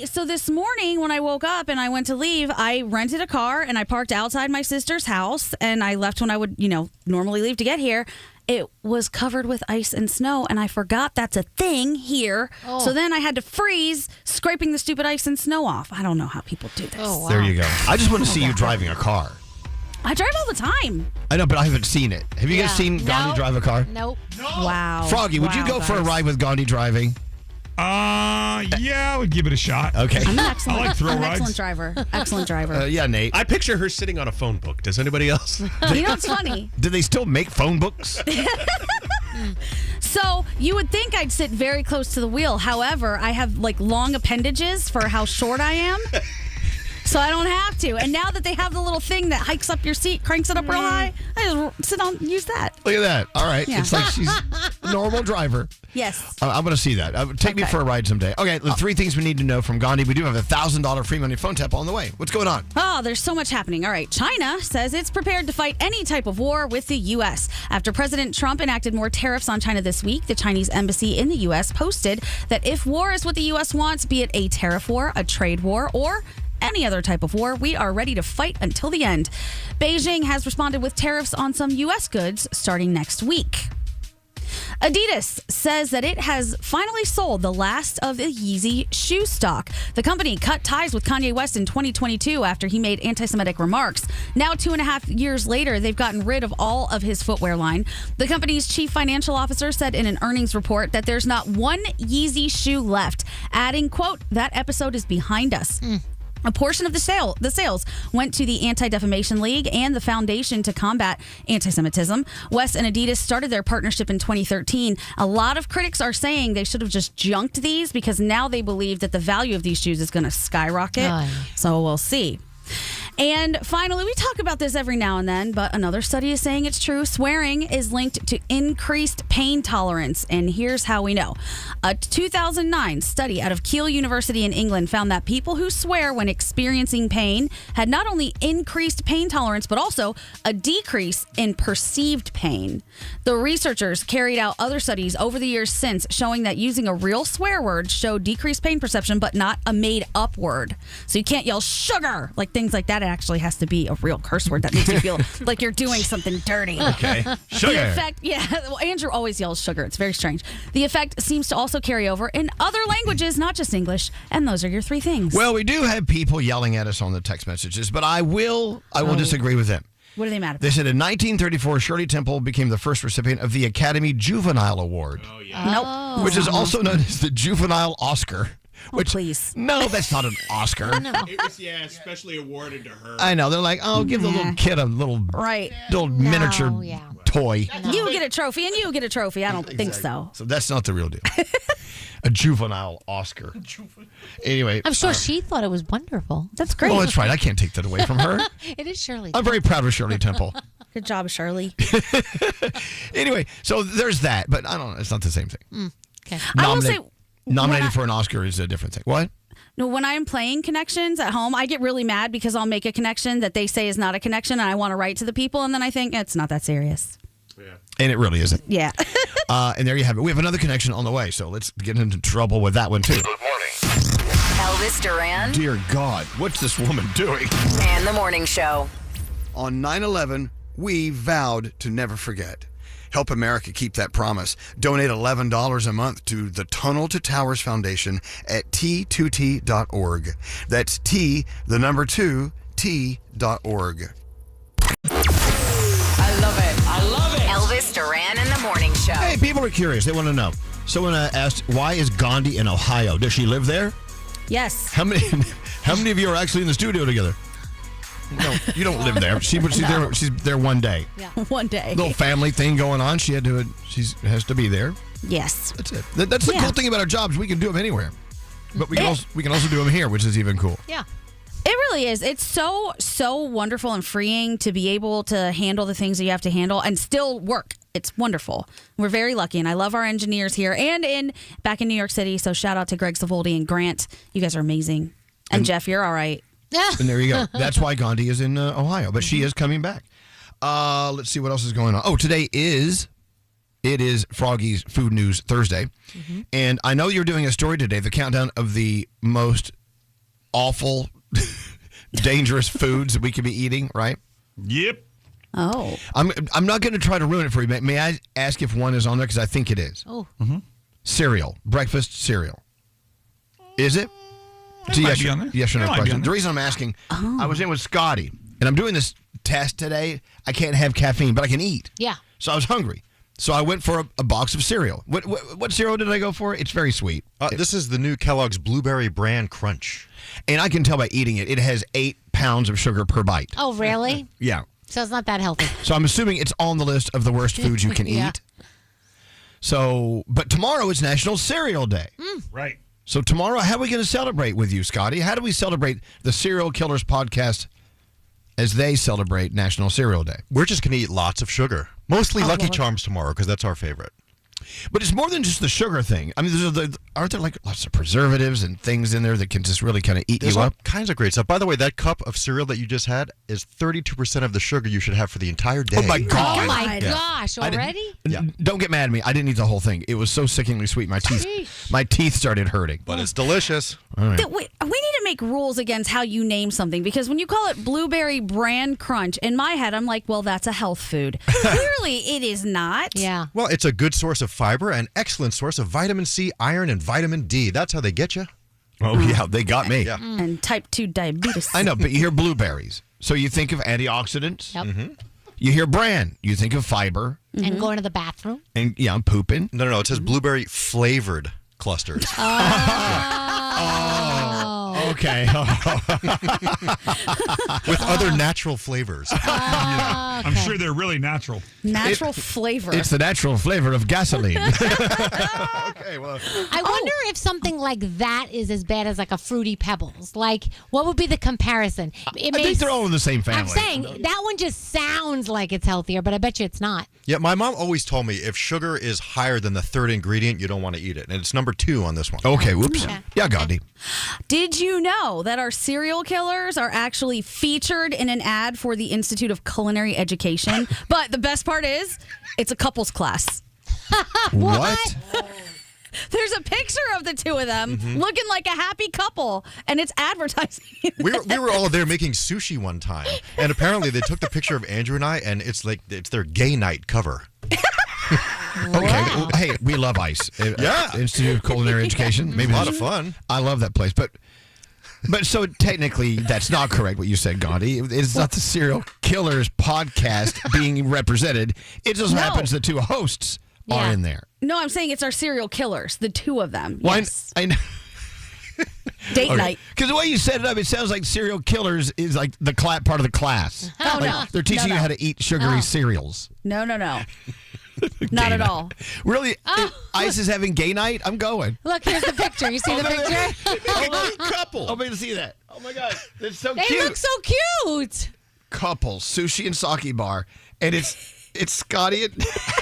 So this morning when I woke up and I went to leave, I rented a car and I parked outside my sister's house and I left when I would, normally leave to get here. It was covered with ice and snow, and I forgot that's a thing here. Oh. So then I had to freeze, scraping the stupid ice and snow off. I don't know how people do this. Oh, wow. There you go. I just want to see you driving a car. I drive all the time. I know, but I haven't seen it. Have you guys seen Gandhi drive a car? Nope. No. Wow. Froggy, would you go for a ride with Gandhi driving? Yeah, I would give it a shot. Okay. I'm an excellent, I like thrill rides. Excellent driver. Yeah, Nate. I picture her sitting on a phone book. Does anybody else? It's funny. Do they still make phone books? So you would think I'd sit very close to the wheel. However, I have long appendages for how short I am. So I don't have to. And now that they have the little thing that hikes up your seat, cranks it up real high, I just sit on, use that. Look at that. All right. Yeah. It's like she's a normal driver. Yes. I'm going to see that. Take me for a ride someday. Okay, the 3 things we need to know from Gandhi. We do have a $1,000 free money phone tap on the way. What's going on? Oh, there's so much happening. All right. China says it's prepared to fight any type of war with the U.S. After President Trump enacted more tariffs on China this week, the Chinese embassy in the U.S. posted that if war is what the U.S. wants, be it a tariff war, a trade war, or any other type of war, we are ready to fight until the end. Beijing has responded with tariffs on some U.S. goods starting next week. Adidas says that it has finally sold the last of the Yeezy shoe stock. The company cut ties with Kanye West in 2022 after he made anti-Semitic remarks. Now, 2.5 years later, they've gotten rid of all of his footwear line. The company's chief financial officer said in an earnings report that there's not one Yeezy shoe left, adding, quote, "That episode is behind us." A portion of the sales went to the Anti-Defamation League and the Foundation to Combat Anti-Semitism. West and Adidas started their partnership in 2013. A lot of critics are saying they should have just junked these because now they believe that the value of these shoes is going to skyrocket. So we'll see. And finally, we talk about this every now and then, but another study is saying it's true. Swearing is linked to increased pain tolerance, and here's how we know. A 2009 study out of Keele University in England found that people who swear when experiencing pain had not only increased pain tolerance, but also a decrease in perceived pain. The researchers carried out other studies over the years since showing that using a real swear word showed decreased pain perception, but not a made-up word. So you can't yell sugar, things like that. It actually has to be a real curse word that makes you feel like you're doing something dirty. Okay. Sugar. The effect, well, Andrew always yells sugar. It's very strange. The effect seems to also carry over in other languages, not just English. And those are your 3 things. Well, we do have people yelling at us on the text messages, but I will disagree with them. What are they mad about? They said in 1934, Shirley Temple became the first recipient of the Academy Juvenile Award. Oh, yeah. Nope. Which is also known as the Juvenile Oscar. Please. No, that's not an Oscar. No. It was, especially awarded to her. I know. They're like, give the little kid a little miniature toy. You get a trophy and you get a trophy. I don't think so. So that's not the real deal. A juvenile Oscar. Anyway. I'm sure she thought it was wonderful. That's great. Oh, that's right. I can't take that away from her. It is Shirley. I'm very proud of Shirley Temple. Good job, Shirley. Anyway, so there's that, but I don't know. It's not the same thing. Okay. I will say, nominated for an Oscar is a different thing. What? No, when I'm playing connections at home, I get really mad because I'll make a connection that they say is not a connection, and I want to write to the people, and then I think it's not that serious. Yeah. And it really isn't. Yeah. And there you have it. We have another connection on the way, so let's get into trouble with that one, too. Good morning. Elvis Duran. Dear God, what's this woman doing? And the Morning Show. On 9/11, we vowed to never forget. Help America keep that promise. Donate $11 a month to the Tunnel to Towers Foundation at T2T.org. That's T, the number 2, T.org. I love it. Elvis Duran and the Morning Show. Hey, people are curious. They want to know. Someone asked, why is Gandhi in Ohio? Does she live there? Yes. How many of you are actually in the studio together? No, you don't live there. She's there one day. Yeah, one day. Little family thing going on. She has to be there. Yes. That's it. That's the cool thing about our jobs. We can do them anywhere. But we can also do them here, which is even cool. Yeah. It really is. It's so wonderful and freeing to be able to handle the things that you have to handle and still work. It's wonderful. We're very lucky, and I love our engineers here and back in New York City. So shout out to Greg Savoldi and Grant. You guys are amazing. And Jeff, you're all right. And there you go. That's why Gandhi is in Ohio, but she is coming back. Let's see what else is going on. Oh, today is It is Froggy's Food News Thursday. And I know you're doing a story today, the countdown of the most awful, dangerous foods that we could be eating, right? Yep. Oh. I'm not going to try to ruin it for you, but may I ask if one is on there? Because I think it is. Oh. Cereal. Breakfast cereal. Is it? It might be on there. Yes or no It might be question. on The there. reason I'm asking, I was in with Scotty, and I'm doing this test today. I can't have caffeine, but I can eat. Yeah. So I was hungry. So I went for a box of cereal. What cereal did I go for? It's very sweet. This is the new Kellogg's Blueberry Bran Crunch. And I can tell by eating it, it has 8 pounds of sugar per bite. Oh, really? Yeah. So it's not that healthy. So I'm assuming it's on the list of the worst foods you can Yeah. eat. So, but tomorrow is National Cereal Day. Right. So tomorrow, how are we going to celebrate with you, Scotty? How do we celebrate the Serial Killers podcast as they celebrate National Cereal Day? We're just going to eat lots of sugar. Mostly Oh, Lucky Lord. Charms tomorrow because that's our favorite. But it's more than just the sugar thing. I mean, aren't there like lots of preservatives and things in there that can just really kind of eat There's you all up? kinds of great stuff. By the way, that cup of cereal that you just had is 32% of the sugar you should have for the entire day. Oh, my God. Oh, my Yeah. gosh. I didn't- Already? Yeah. Don't get mad at me. I didn't eat the whole thing. It was so sickeningly sweet. My teeth started hurting. But it's delicious. All right. We need to make rules against how you name something, because when you call it Blueberry Bran Crunch, in my head, I'm like, well, that's a health food. Clearly, it is not. Yeah. Well, it's a good source of fiber and excellent source of vitamin C, iron, and vitamin D. That's how they get you. Oh, yeah. They got me. Yeah. And type 2 diabetes. I know, but you hear blueberries. So you think of antioxidants. Yep. You hear bran. You think of fiber. And going to the bathroom. And, yeah, I'm pooping. No. It says blueberry flavored clusters. Okay. With other natural flavors. I'm sure they're really natural. Natural flavor. It's the natural flavor of gasoline. Okay, well. I wonder if something like that is as bad as like a Fruity Pebbles. Like, what would be the comparison? I think they're all in the same family. I'm saying that one just sounds like it's healthier, but I bet you it's not. Yeah, my mom always told me if sugar is higher than the third ingredient, you don't want to eat it. And it's number 2 on this one. Okay, whoops. Yeah, Gandhi. Did you know that our serial killers are actually featured in an ad for the Institute of Culinary Education? But the best part is, it's a couples class. What? There's a picture of the two of them looking like a happy couple, and it's advertising. We were all there making sushi one time, and apparently they took the picture of Andrew and I, and it's their gay night cover. Okay. Well, hey, we love ICE. Yeah. Institute of Culinary Education. Maybe A lot of fun. I love that place. But so technically, that's not correct what you said, Gandhi. It's not the Serial Killers podcast being represented. It just happens the two hosts are in there. No, I'm saying it's our serial killers, the two of them. Well, Yes. I know. Date night. Because the way you set it up, it sounds like serial killers is like the part of the class. Oh, Like, no. They're teaching No, you no. how to eat sugary cereals. No. Not at all. Really? ICE is having gay night? I'm going. Look, here's the picture. You see the picture? Couple. I'm going to see that. Oh, my God. That's so They cute. look so cute. Couple, sushi and sake bar. And it's Scotty and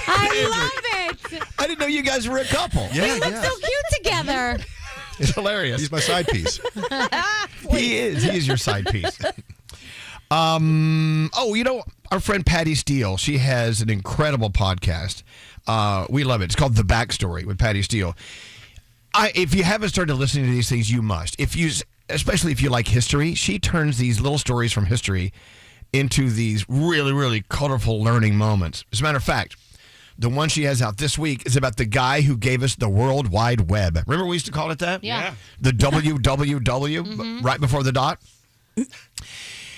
I love it. I didn't know you guys were a couple. They look so cute together. It's hilarious. He's my side piece. He is. He is your side piece. Our friend Patty Steele, she has an incredible podcast. We love it. It's called The Backstory with Patty Steele. If you haven't started listening to these things, you must. Especially if you like history, she turns these little stories from history into these really, really colorful learning moments. As a matter of fact, the one she has out this week is about the guy who gave us the World Wide Web. Remember we used to call it that? Yeah. The www, right before the dot?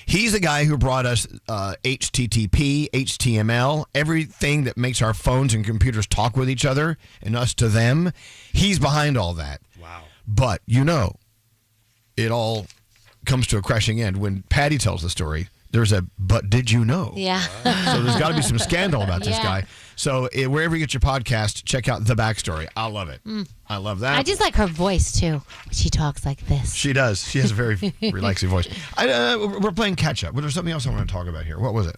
He's the guy who brought us HTTP, HTML, everything that makes our phones and computers talk with each other and us to them. He's behind all that. Wow. But, it all comes to a crashing end when Patty tells the story. There's but did you know? Yeah. So there's got to be some scandal about this Yeah. guy. So wherever you get your podcast, check out The Backstory. I love it. I love that. I just like her voice, too. She talks like this. She does. She has a very relaxing voice. We're playing catch up. Well, there's something else I want to talk about here. What was it?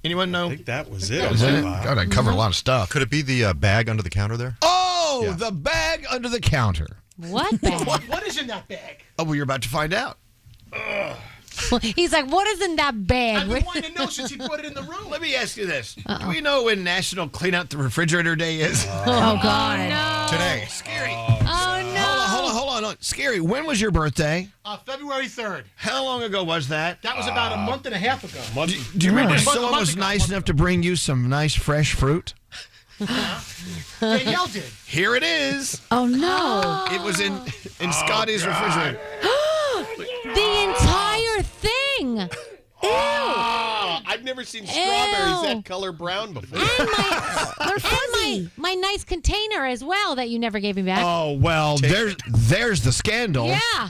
Anyone know? I think that was it. Was it? God, I covered a lot of stuff. Could it be the bag under the counter there? Oh, Yeah. the bag under the counter. What bag? What is in that bag? Oh, well, you're about to find out. He's like, what isn't that bad? I've been wanting to know since he put it in the room. Let me ask you this. Do we know when National Clean Out the Refrigerator Day is? Oh, God. No. Today. Scary. Oh, no. Hold on. Scary, when was your birthday? February 3rd. How long ago was that? That was about a month and a half ago. Do you remember someone was nice enough to bring you some nice fresh fruit? Danielle did. Here it is. Oh, no. It was in Scotty's refrigerator. The entire thing. Ew. I've never seen strawberries that color brown before. They're fuzzy. And my nice container as well that you never gave me back. Oh, well, there's the scandal. Yeah.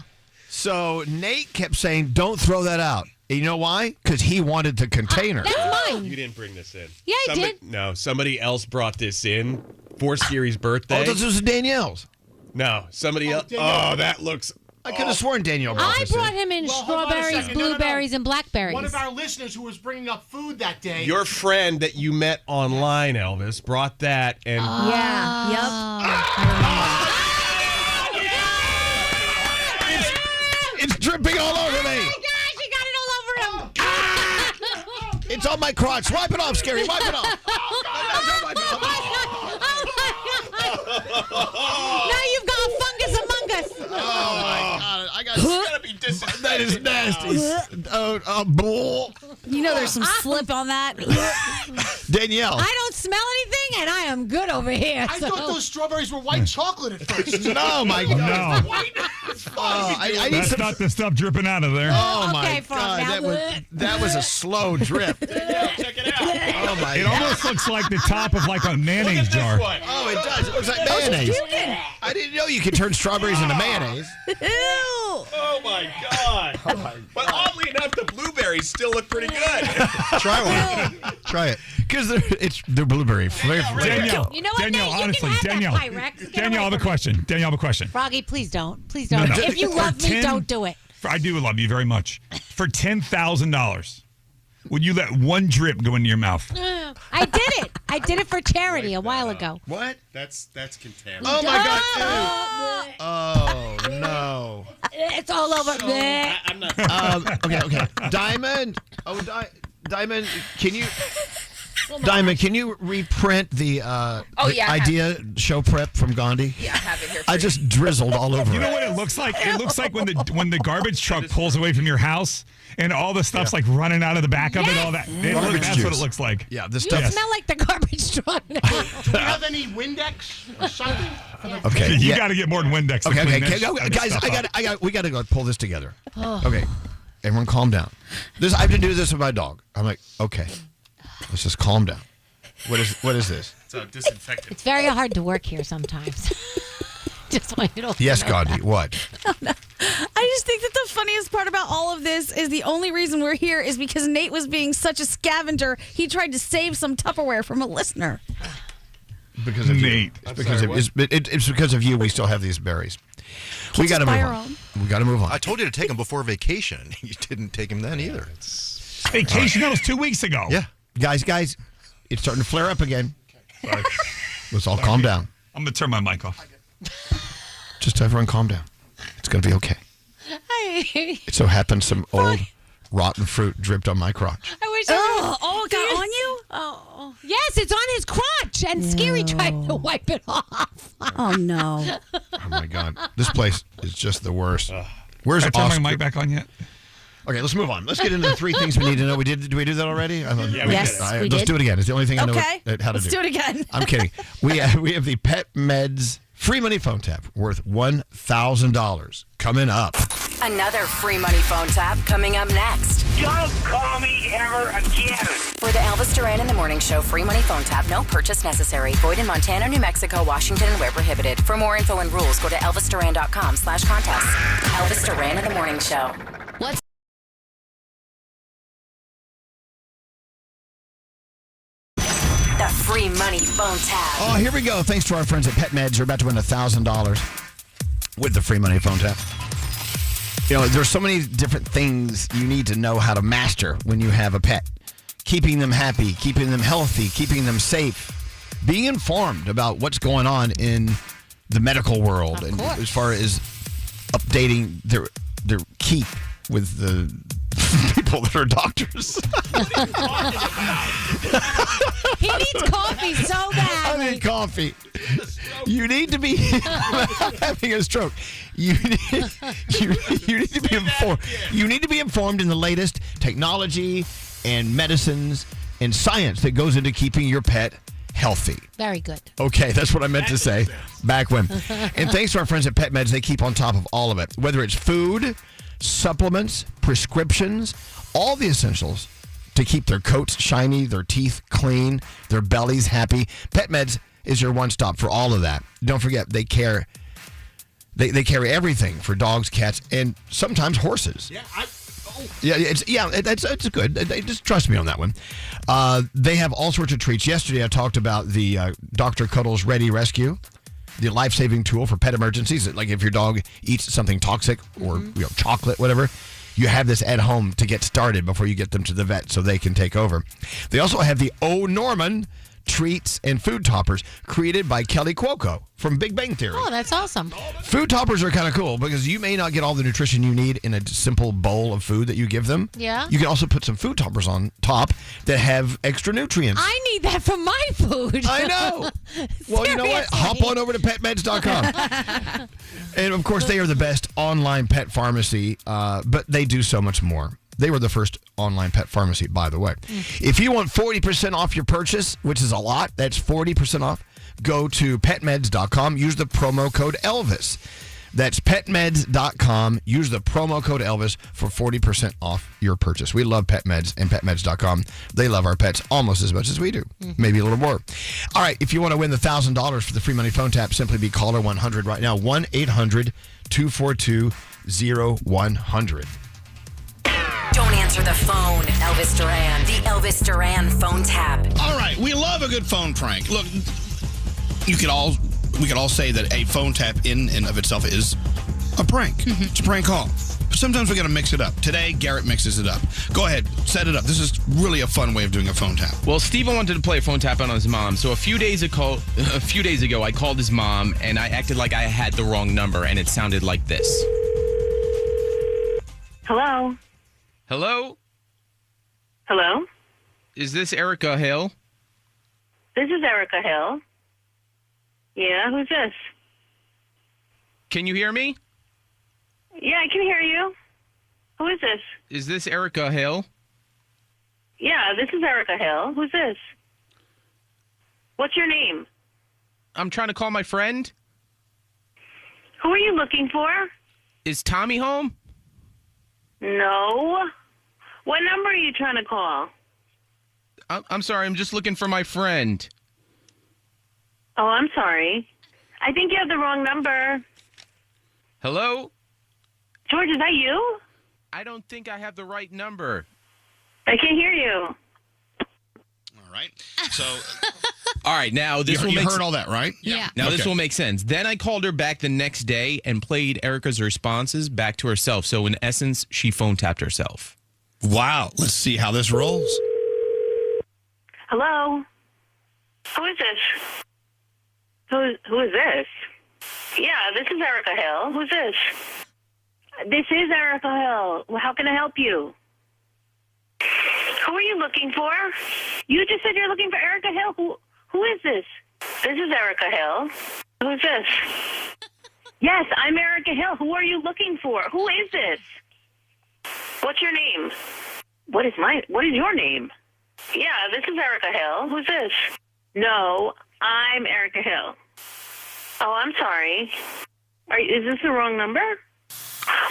So Nate kept saying, don't throw that out. And you know why? Because he wanted the container. That's mine. You didn't bring this in. Yeah, I did. No, somebody else brought this in for Scary's birthday. Oh, this was Danielle's. No, somebody else. Oh, that looks... I could have sworn Danielle brought I this brought in. him in Well, hold on a strawberries, second. No. blueberries, and blackberries. One of our listeners who was bringing up food that day. Your friend that you met online, Elvis, brought that and... Yeah. Yep. It's dripping all over me. Oh, gosh, you got it all over him. It's on my crotch. Wipe it off, Scary. Wipe it off. Now you've got a fungus among us. Oh, my God. Gotta be that is nasty. Bull. You know there's some slip on that. Danielle. I don't smell anything, and I am good over here. I thought those strawberries were white chocolate at first. No, my God. No. I need That's not the stuff dripping out of there. Oh, my Okay, Frog, God. now That was a slow drip. Check it out. Oh, my It God. almost looks like the top of like a mayonnaise jar. Oh, it does. It looks like mayonnaise. I didn't know you could turn strawberries into mayonnaise. Oh, my God. But oddly enough, the blueberries still look pretty good. Try one. Try it. Because they're blueberry flavored. Danielle, You know what, Danielle, Nate? You honestly, can have Danielle, that Pyrex. Get Danielle, I have away a from question. Danielle, I have a question. Froggy, please don't. Please don't. No. If you love me, don't do it. I do love you very much. For $10,000, would you let one drip go into your mouth? I did it. I did it for charity a while ago. What? That's contaminated. Oh, my God. Oh, no. It's all over. I'm not... Okay. Diamond. Oh, Diamond, can you... Diamond, can you reprint the idea show prep from Gandhi? Yeah, I have it here. I just drizzled all over You know it. what it looks like? It looks like when the garbage truck pulls away from your house and all the stuff's like running out of the back of it. All that. That's what it looks like. Yeah, this You stuff. smell like the garbage truck now. Do you have any Windex or something? Okay, You got to get more than Windex. to Okay, clean okay, this kind of guys, stuff up. we got to go pull this together. Oh. Okay, everyone, calm down. I've been doing this with my dog. I'm like, okay, let's just calm down. What is this? It's a disinfectant. It's very hard to work here sometimes. Just want you to Yes, know Gandhi. that. What? I just think that the funniest part about all of this is the only reason we're here is because Nate was being such a scavenger. He tried to save some Tupperware from a listener. Because of Nate. You. It's because of you. We still have these berries. We got to move on. We got to move on. I told you to take him before vacation. You didn't take him then either. Vacation, that was 2 weeks ago. Yeah, guys, it's starting to flare up again. Let's all calm down. I'm going to turn my mic off. Just everyone calm down. It's going to be okay. It so happened some old rotten fruit dripped on my crotch. I wish. It got on you? Oh, yes, it's on his crotch, and Scary tried to wipe it off. Oh no! Oh my God, this place is just the worst. Where's Did I turn Oscar? my mic back on yet? Okay, let's move on. Let's get into the 3 things we need to know. Did we do that already? Yes, we Let's did. do it again. It's the only thing I know Okay, how to let's do it again. I'm kidding. We have the Pet Meds free money phone tap worth $1,000 coming up. Another free money phone tap coming up next. Don't call me ever again. For the Elvis Duran in the Morning Show free money phone tap, no purchase necessary. Void in Montana, New Mexico, Washington, and where prohibited. For more info and rules, go to elvisduran.com/contest. Elvis Duran in the Morning Show. What's the free money phone tap? Oh, here we go. Thanks to our friends at Pet Meds. You're about to win $1,000 with the free money phone tap. You know, there's so many different things you need to know how to master when you have a pet. Keeping them happy, keeping them healthy, keeping them safe, being informed about what's going on in the medical world, and as far as updating their keep with the people that are doctors. He needs coffee so bad. I need coffee. You need to be having a stroke. You need to be informed. You need to be informed in the latest technology and medicines and science that goes into keeping your pet healthy. Very good. Okay, that's what I meant to say back when. And thanks to our friends at Pet Meds, they keep on top of all of it. Whether it's food, supplements, prescriptions, all the essentials to keep their coats shiny, their teeth clean, their bellies happy. Pet Meds is your one-stop for all of that. Don't forget, they carry everything for dogs, cats, and sometimes horses. It's good. Just trust me on that one. They have all sorts of treats. Yesterday, I talked about the Dr. Cuddles Ready Rescue, the life-saving tool for pet emergencies. Like if your dog eats something toxic or chocolate, whatever, you have this at home to get started before you get them to the vet so they can take over. They also have the O. Norman treats and food toppers created by Kelly Cuoco from Big Bang Theory. Oh, that's awesome. Food toppers are kind of cool because you may not get all the nutrition you need in a simple bowl of food that you give them. Yeah. You can also put some food toppers on top that have extra nutrients. I need that for my food. I know. Well, you know what? Hop on over to petmeds.com. And, of course, they are the best online pet pharmacy, but they do so much more. They were the first online pet pharmacy, by the way. If you want 40% off your purchase, which is a lot, that's 40% off, go to petmeds.com. Use the promo code Elvis. That's petmeds.com. Use the promo code Elvis for 40% off your purchase. We love Pet Meds and petmeds.com. They love our pets almost as much as we do, maybe a little more. All right, if you want to win the $1,000 for the free money phone tap, simply be caller 100 right now, 1-800-242-0100. Don't answer the phone. Elvis Duran. The Elvis Duran phone tap. All right, we love a good phone prank. Look, we could all say that a phone tap in and of itself is a prank. It's a prank call. But sometimes we got to mix it up. Today, Garrett mixes it up. Go ahead, set it up. This is really a fun way of doing a phone tap. Well, Steven wanted to play a phone tap on his mom. So a few days ago, I called his mom and I acted like I had the wrong number, and it sounded like this. Hello? Hello? Hello? Is this Erica Hill? This is Erica Hill. Yeah, who's this? Can you hear me? Yeah, I can hear you. Who is this? Is this Erica Hill? Yeah, this is Erica Hill. Who's this? What's your name? I'm trying to call my friend. Who are you looking for? Is Tommy home? No. What number are you trying to call? I'm sorry, I'm just looking for my friend. Oh, I'm sorry. I think you have the wrong number. Hello? George, is that you? I don't think I have the right number. I can't hear you. All right. So, all right, now this will you make heard all that, right? Yeah. Now this will make sense. Then I called her back the next day and played Erica's responses back to herself. So in essence, she phone tapped herself. Wow. Let's see how this rolls. Hello? Who is this? Who is this? Yeah, this is Erica Hill. Who's this? This is Erica Hill. How can I help you? Who are you looking for? You just said you're looking for Erica Hill. Who is this? This is Erica Hill. Who's this? Yes, I'm Erica Hill. Who are you looking for? Who is this? What's your name? What is your name? Yeah, this is Erica Hill. Who's this? No, I'm Erica Hill. Oh, I'm sorry. Is this the wrong number?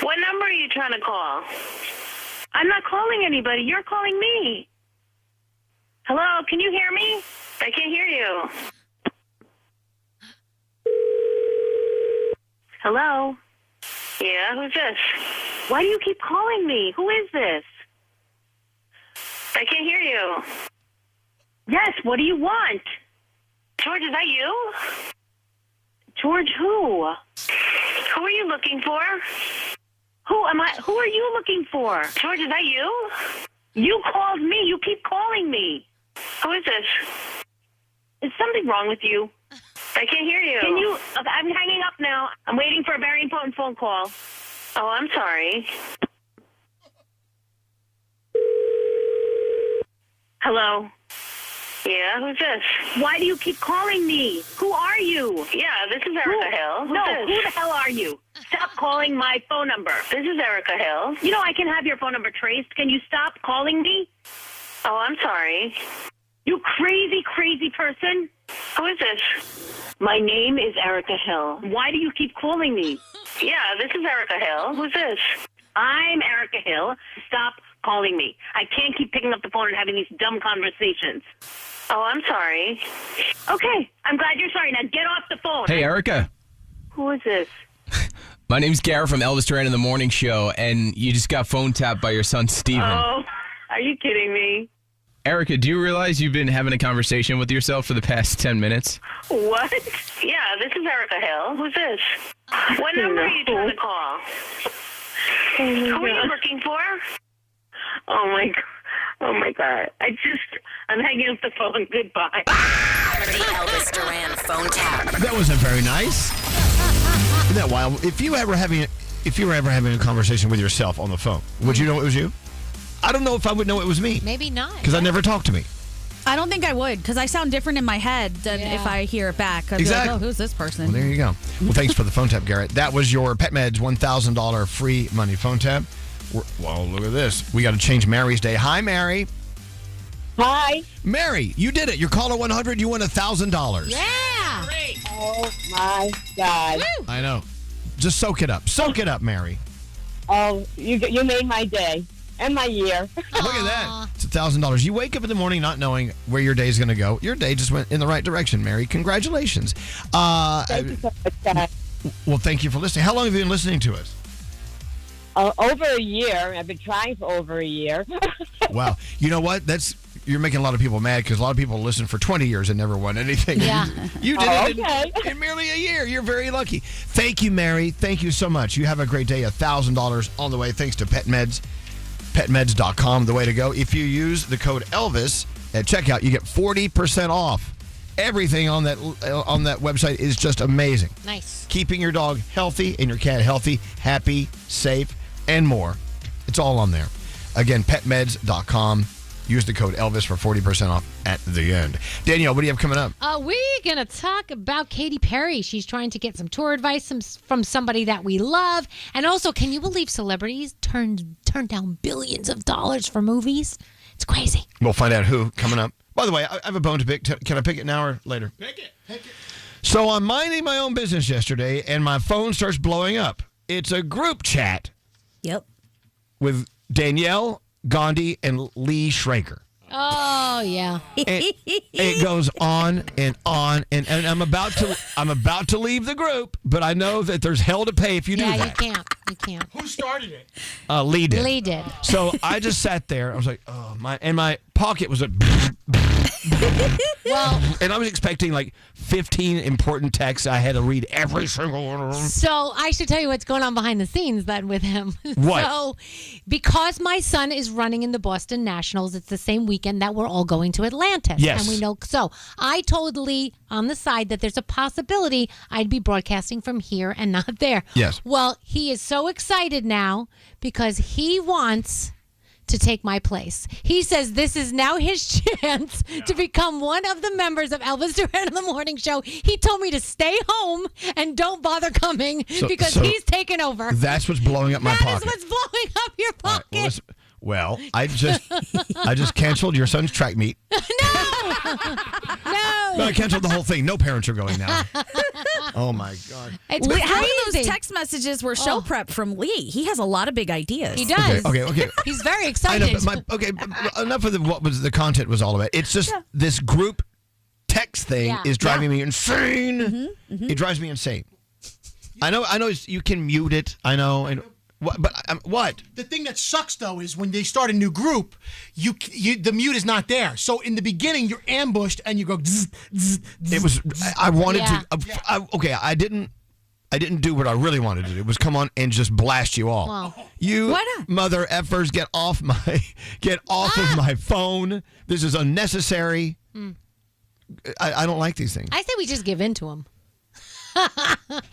What number are you trying to call? I'm not calling anybody. You're calling me. Hello, can you hear me? I can't hear you. Hello? Yeah, who's this? Why do you keep calling me? Who is this? I can't hear you. Yes, what do you want? George, is that you? George, who? Who are you looking for? Who are you looking for? George, is that you? You called me. You keep calling me. Who is this? Is something wrong with you? I can't hear you. I'm hanging up now. I'm waiting for a very important phone call. Oh, I'm sorry. Hello? Yeah, who's this? Why do you keep calling me? Who are you? Yeah, this is Erica Hill. Who the hell are you? Stop calling my phone number. This is Erica Hill. You know I can have your phone number traced. Can you stop calling me? Oh, I'm sorry. You crazy, crazy person. Who is this? My name is Erica Hill. Why do you keep calling me? Yeah, this is Erica Hill. Who's this? I'm Erica Hill. Stop calling me. I can't keep picking up the phone and having these dumb conversations. Oh, I'm sorry. Okay, I'm glad you're sorry. Now get off the phone. Hey, Erica. Who is this? My name's Garrett from Elvis Duran in the Morning Show, and you just got phone tapped by your son, Steven. Oh, are you kidding me? Erica, do you realize you've been having a conversation with yourself for the past 10 minutes? What? Yeah, this is Erica Hill. Who's this? What number are you trying to call? Who are you looking for? Oh, my God. Oh, my God. I'm hanging up the phone. Goodbye. The Elvis Duran phone tap. That wasn't very nice. Isn't that wild? If you were ever having a conversation with yourself on the phone, would you know it was you? I don't know if I would know it was me. Maybe not. Because I never talk to me. I don't think I would, because I sound different in my head than if I hear it back. I'd Exactly. be like, oh, who's this person? Well, there you go. Well, thanks for the phone tap, Garrett. That was your PetMeds $1,000 free money phone tap. Well, look at this. We got to change Mary's day. Hi, Mary. Hi. Mary, you did it. You're caller 100. You won $1,000. Yeah. Oh, my God. I know. Just soak it up. Soak it up, Mary. Oh, you made my day and my year. Look at that. It's $1,000. You wake up in the morning not knowing where your day's going to go. Your day just went in the right direction, Mary. Congratulations. Thank you so much, guys. Well, thank you for listening. How long have you been listening to us? Over a year. I've been trying for over a year. Wow. You know what? You're making a lot of people mad because a lot of people listen for 20 years and never won anything. Yeah. You did it in merely a year. You're very lucky. Thank you, Mary. Thank you so much. You have a great day. $1,000 on the way thanks to PetMeds. PetMeds.com, the way to go. If you use the code Elvis at checkout, you get 40% off. Everything on that website is just amazing. Nice. Keeping your dog healthy and your cat healthy, happy, safe, and more. It's all on there. Again, PetMeds.com. Use the code Elvis for 40% off at the end. Danielle, what do you have coming up? We're going to talk about Katy Perry. She's trying to get some tour advice from somebody that we love. And also, can you believe celebrities turn down billions of dollars for movies? It's crazy. We'll find out who coming up. By the way, I have a bone to pick. Can I pick it now or later? Pick it. So I'm minding my own business yesterday, and my phone starts blowing up. It's a group chat. Yep. With Danielle, Gandhi, and Lee Schrager. Oh, yeah. And it goes on and on, and I'm about to leave the group, but I know that there's hell to pay if you do that. Yeah, you can't. Who started it? Lee did. Lee did. So I just sat there. I was like, oh my, and my pocket was like. Well, and I was expecting like 15 important texts. I had to read every single one of them. So I should tell you what's going on behind the scenes then with him. What? So because my son is running in the Boston Nationals, it's the same weekend that we're all going to Atlantis. Yes. And we know. So I told Lee on the side that there's a possibility I'd be broadcasting from here and not there. Yes. Well, he is so excited now because he wants to take my place. He says this is now his chance to become one of the members of Elvis Duran in the Morning Show. He told me to stay home and don't bother coming because he's taking over. That's what's blowing up my pocket. That is what's blowing up your pocket. Well, I just canceled your son's track meet. No, I canceled the whole thing. No parents are going now. Oh my God! How many of those text messages were show prep from Lee? He has a lot of big ideas. He does. Okay. He's very excited. I know, but enough of what was the content was all about. It's just this group text thing is driving me insane. It drives me insane. I know. You can mute it. I know. What? The thing that sucks though is when they start a new group, the mute is not there. So in the beginning, you're ambushed and you go. Zzz, zzz, zzz. It was. I wanted to. I didn't do what I really wanted to do. It was come on and just blast you all. Wow. You mother effers, get off of my phone. This is unnecessary. I don't like these things. I say we just give in to him.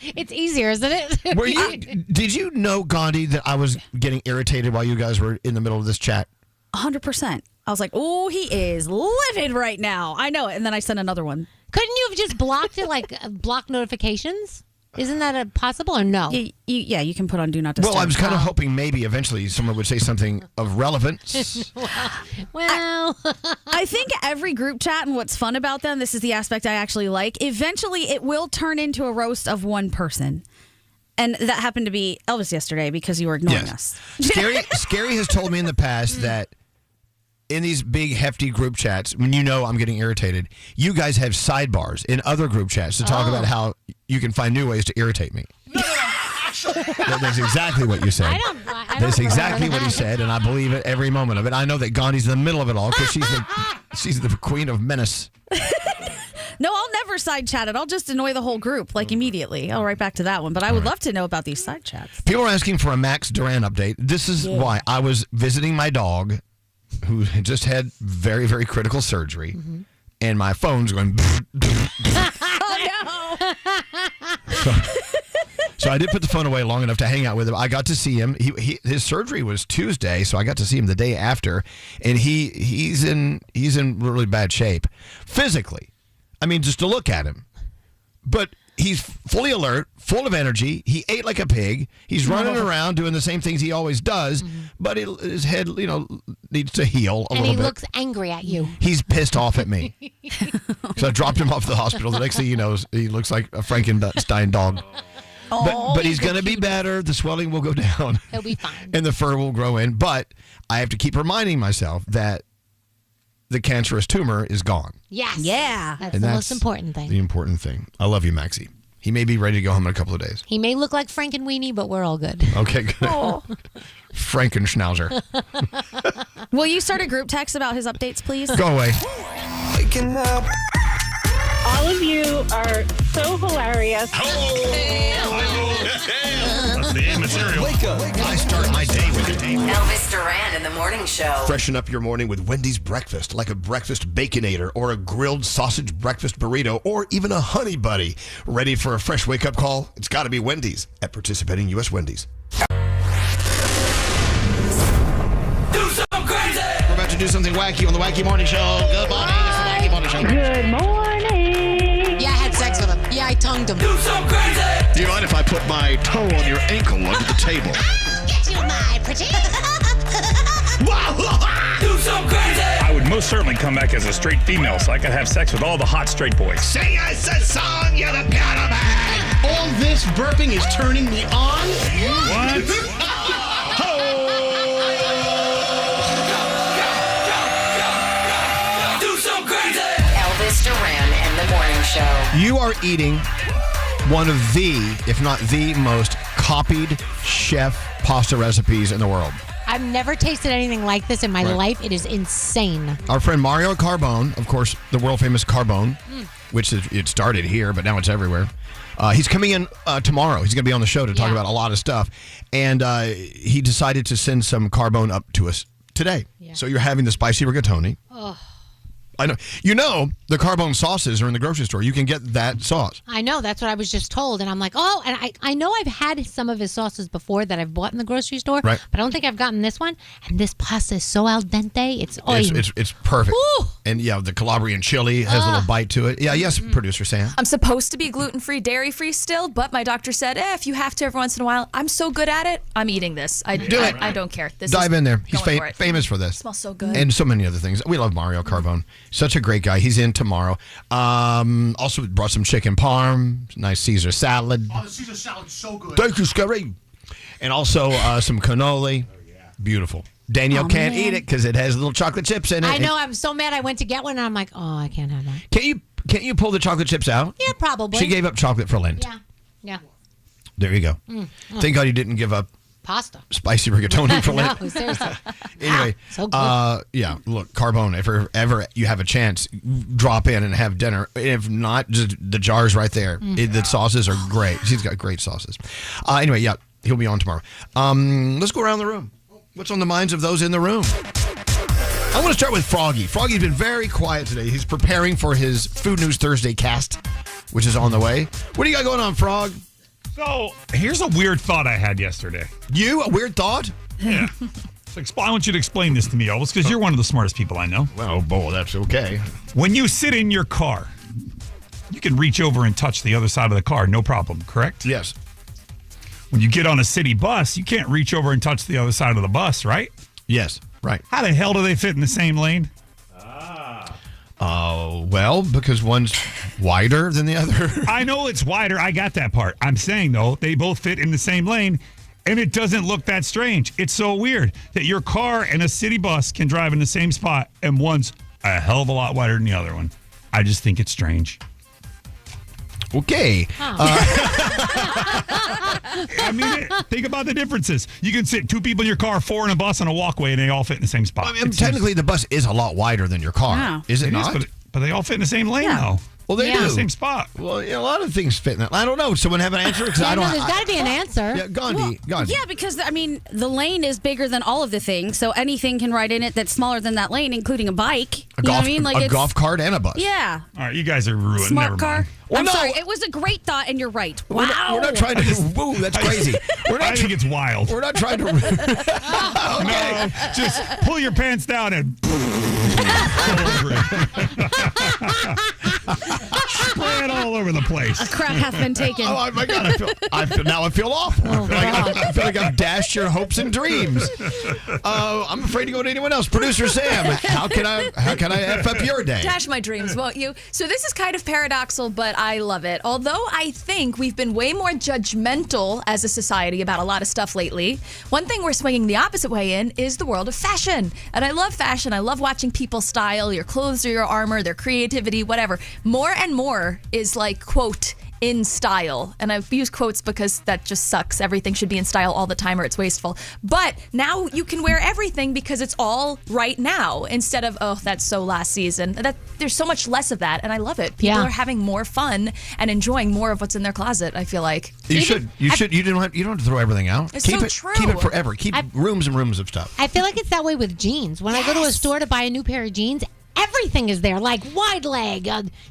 It's easier, isn't it? Did you know, Gandhi, that I was getting irritated while you guys were in the middle of this chat? 100%. I was like, oh, he is livid right now. I know it. And then I sent another one. Couldn't you have just blocked it, like block notifications? Isn't that possible or no? Yeah, you can put on Do Not Disturb. Well, I was kind of hoping maybe eventually someone would say something of relevance. Well, I think every group chat, and what's fun about them, this is the aspect I actually like, eventually it will turn into a roast of one person. And that happened to be Elvis yesterday because you were ignoring us. Scary has told me in the past that in these big, hefty group chats, when you know I'm getting irritated, you guys have sidebars in other group chats to talk about how you can find new ways to irritate me. That's exactly what you said. That's exactly what he said, and I believe it every moment of it. I know that Gandhi's in the middle of it all because she's the queen of menace. No, I'll never side chat it. I'll just annoy the whole group, like immediately. I'll right back to that one. But I would love to know about these side chats. People are asking for a Max Duran update. This is why I was visiting my dog, who had just had very, very critical surgery, and my phone's going. Oh, no. So I did put the phone away long enough to hang out with him. I got to see him. His surgery was Tuesday, so I got to see him the day after, and he's in really bad shape physically. I mean, just to look at him, but he's fully alert, full of energy. He ate like a pig. He's running around doing the same things he always does, but his head, needs to heal a little bit. And he looks angry at you. He's pissed off at me. So I dropped him off at the hospital. The next thing he knows, he looks like a Frankenstein dog. But he's going to be better. The swelling will go down. He'll be fine. And the fur will grow in. But I have to keep reminding myself that the cancerous tumor is gone. Yes. Yeah. That's the most important thing. The important thing. I love you, Maxi. He may be ready to go home in a couple of days. He may look like Frankenweenie, but we're all good. Okay, good. Oh. Frankenschnauzer. Will you start a group text about his updates, please? Go away. Waking up. All of you are so hilarious. That's the end material. Wake up. I start my day with it. Elvis Duran in the morning show. Freshen up your morning with Wendy's breakfast, like a breakfast Baconator or a grilled sausage breakfast burrito or even a Honey Buddy. Ready for a fresh wake-up call? It's got to be Wendy's at participating U.S. Wendy's. Do something crazy! We're about to do something wacky on the Wacky Morning Show. Good morning. It's the Wacky Morning Show. Good morning. Yeah, I had sex with him. Yeah, I tongued him. Do something crazy! Do you mind if I put my toe on your ankle under the table? Get you, my pretty. Do something crazy! I would most certainly come back as a straight female so I could have sex with all the hot straight boys. Sing us a song, you're the piano man! All this burping is turning me on. What? Do something crazy! Elvis Duran and the morning show. You are eating one of the, if not the most copied chef pasta recipes in the world. I've never tasted anything like this in my life. It is insane. Our friend Mario Carbone, of course, the world famous Carbone, which it started here, but now it's everywhere. He's coming in tomorrow. He's going to be on the show to talk about a lot of stuff. And he decided to send some Carbone up to us today. Yeah. So you're having the spicy rigatoni. Oh. I know. You know, the Carbone sauces are in the grocery store. You can get that sauce. I know. That's what I was just told. And I'm like, oh, and I know I've had some of his sauces before that I've bought in the grocery store. Right. But I don't think I've gotten this one. And this pasta is so al dente. It's perfect. Woo! And yeah, the Calabrian chili has a little bite to it. Yeah, yes, producer Sam. I'm supposed to be gluten-free, dairy-free still, but my doctor said, if you have to every once in a while, I'm so good at it, I'm eating this. I don't care. Dive in there. He's famous for this. It smells so good. And so many other things. We love Mario Carbone. Such a great guy. He's in tomorrow. Also brought some chicken parm, nice Caesar salad. Oh, the Caesar salad's so good. Thank you, Scotty. And also some cannoli. Beautiful. Danielle can't eat it because it has little chocolate chips in it. I know. I'm so mad. I went to get one and I'm like, oh, I can't have that. Can't you pull the chocolate chips out? Yeah, probably. She gave up chocolate for Lent. Yeah. There you go. Thank God you didn't give up pasta. Spicy rigatoni for Lent. No, seriously. Anyway, so good. Yeah, look, Carbone, if ever you have a chance, drop in and have dinner. If not, just the jar's right there. The sauces are great. She's got great sauces. Anyway, yeah, he'll be on tomorrow. Let's go around the room. What's on the minds of those in the room? I want to start with Froggy. Froggy's been very quiet today. He's preparing for his Food News Thursday cast, which is on the way. What do you got going on, Frog? So, here's a weird thought I had yesterday. You? A weird thought? Yeah. I want you to explain this to me, Elvis, because you're one of the smartest people I know. Well, boy, that's okay. When you sit in your car, you can reach over and touch the other side of the car, no problem, correct? Yes. When you get on a city bus, you can't reach over and touch the other side of the bus, right? Yes, right. How the hell do they fit in the same lane? Well, because one's wider than the other. I know it's wider. I got that part. I'm saying, though, they both fit in the same lane, and it doesn't look that strange. It's so weird that your car and a city bus can drive in the same spot, and one's a hell of a lot wider than the other one. I just think it's strange. Okay. I mean, think about the differences. You can sit 2 people in your car, 4 in a bus on a walkway, and they all fit in the same spot. I mean, technically, the bus is a lot wider than your car. Yeah. Is it not? But they all fit in the same lane, though. Well, they do. In the same spot. Well, a lot of things fit in that. I don't know. Someone have an answer? Because I don't. There's got to be an answer. Yeah, Gandhi. Yeah, because, I mean, the lane is bigger than all of the things, so anything can ride in it that's smaller than that lane, including a bike. A golf, know what I mean? a golf cart and a bus. Yeah. All right, you guys are ruined. Smart Never car. mind. Well, I'm no. sorry. It was a great thought, and you're right. We're Wow. not trying to. Whoa, that's crazy. I think it's wild. We're not trying to. No, just pull your pants down and spray it all over the place. A crap hath been taken. Oh my God! I feel awful. I feel like I've dashed your hopes and dreams. I'm afraid to go to anyone else. Producer Sam, how can I F up your day? Dash my dreams, won't you? So this is kind of paradoxical, but I love it. Although I think we've been way more judgmental as a society about a lot of stuff lately, one thing we're swinging the opposite way in is the world of fashion. And I love fashion. I love watching people style, your clothes or your armor, their creativity, whatever. More and more is like, quote, in style. And I've used quotes because that just sucks. Everything should be in style all the time or it's wasteful. But now you can wear everything because it's all right now instead of, oh, that's so last season. There's so much less of that, and I love it. People are having more fun and enjoying more of what's in their closet, I feel like. You should. You don't have to throw everything out. It's keep so it, true. Keep it forever. Keep rooms and rooms of stuff. I feel like it's that way with jeans. When I go to a store to buy a new pair of jeans, everything is there, like wide leg,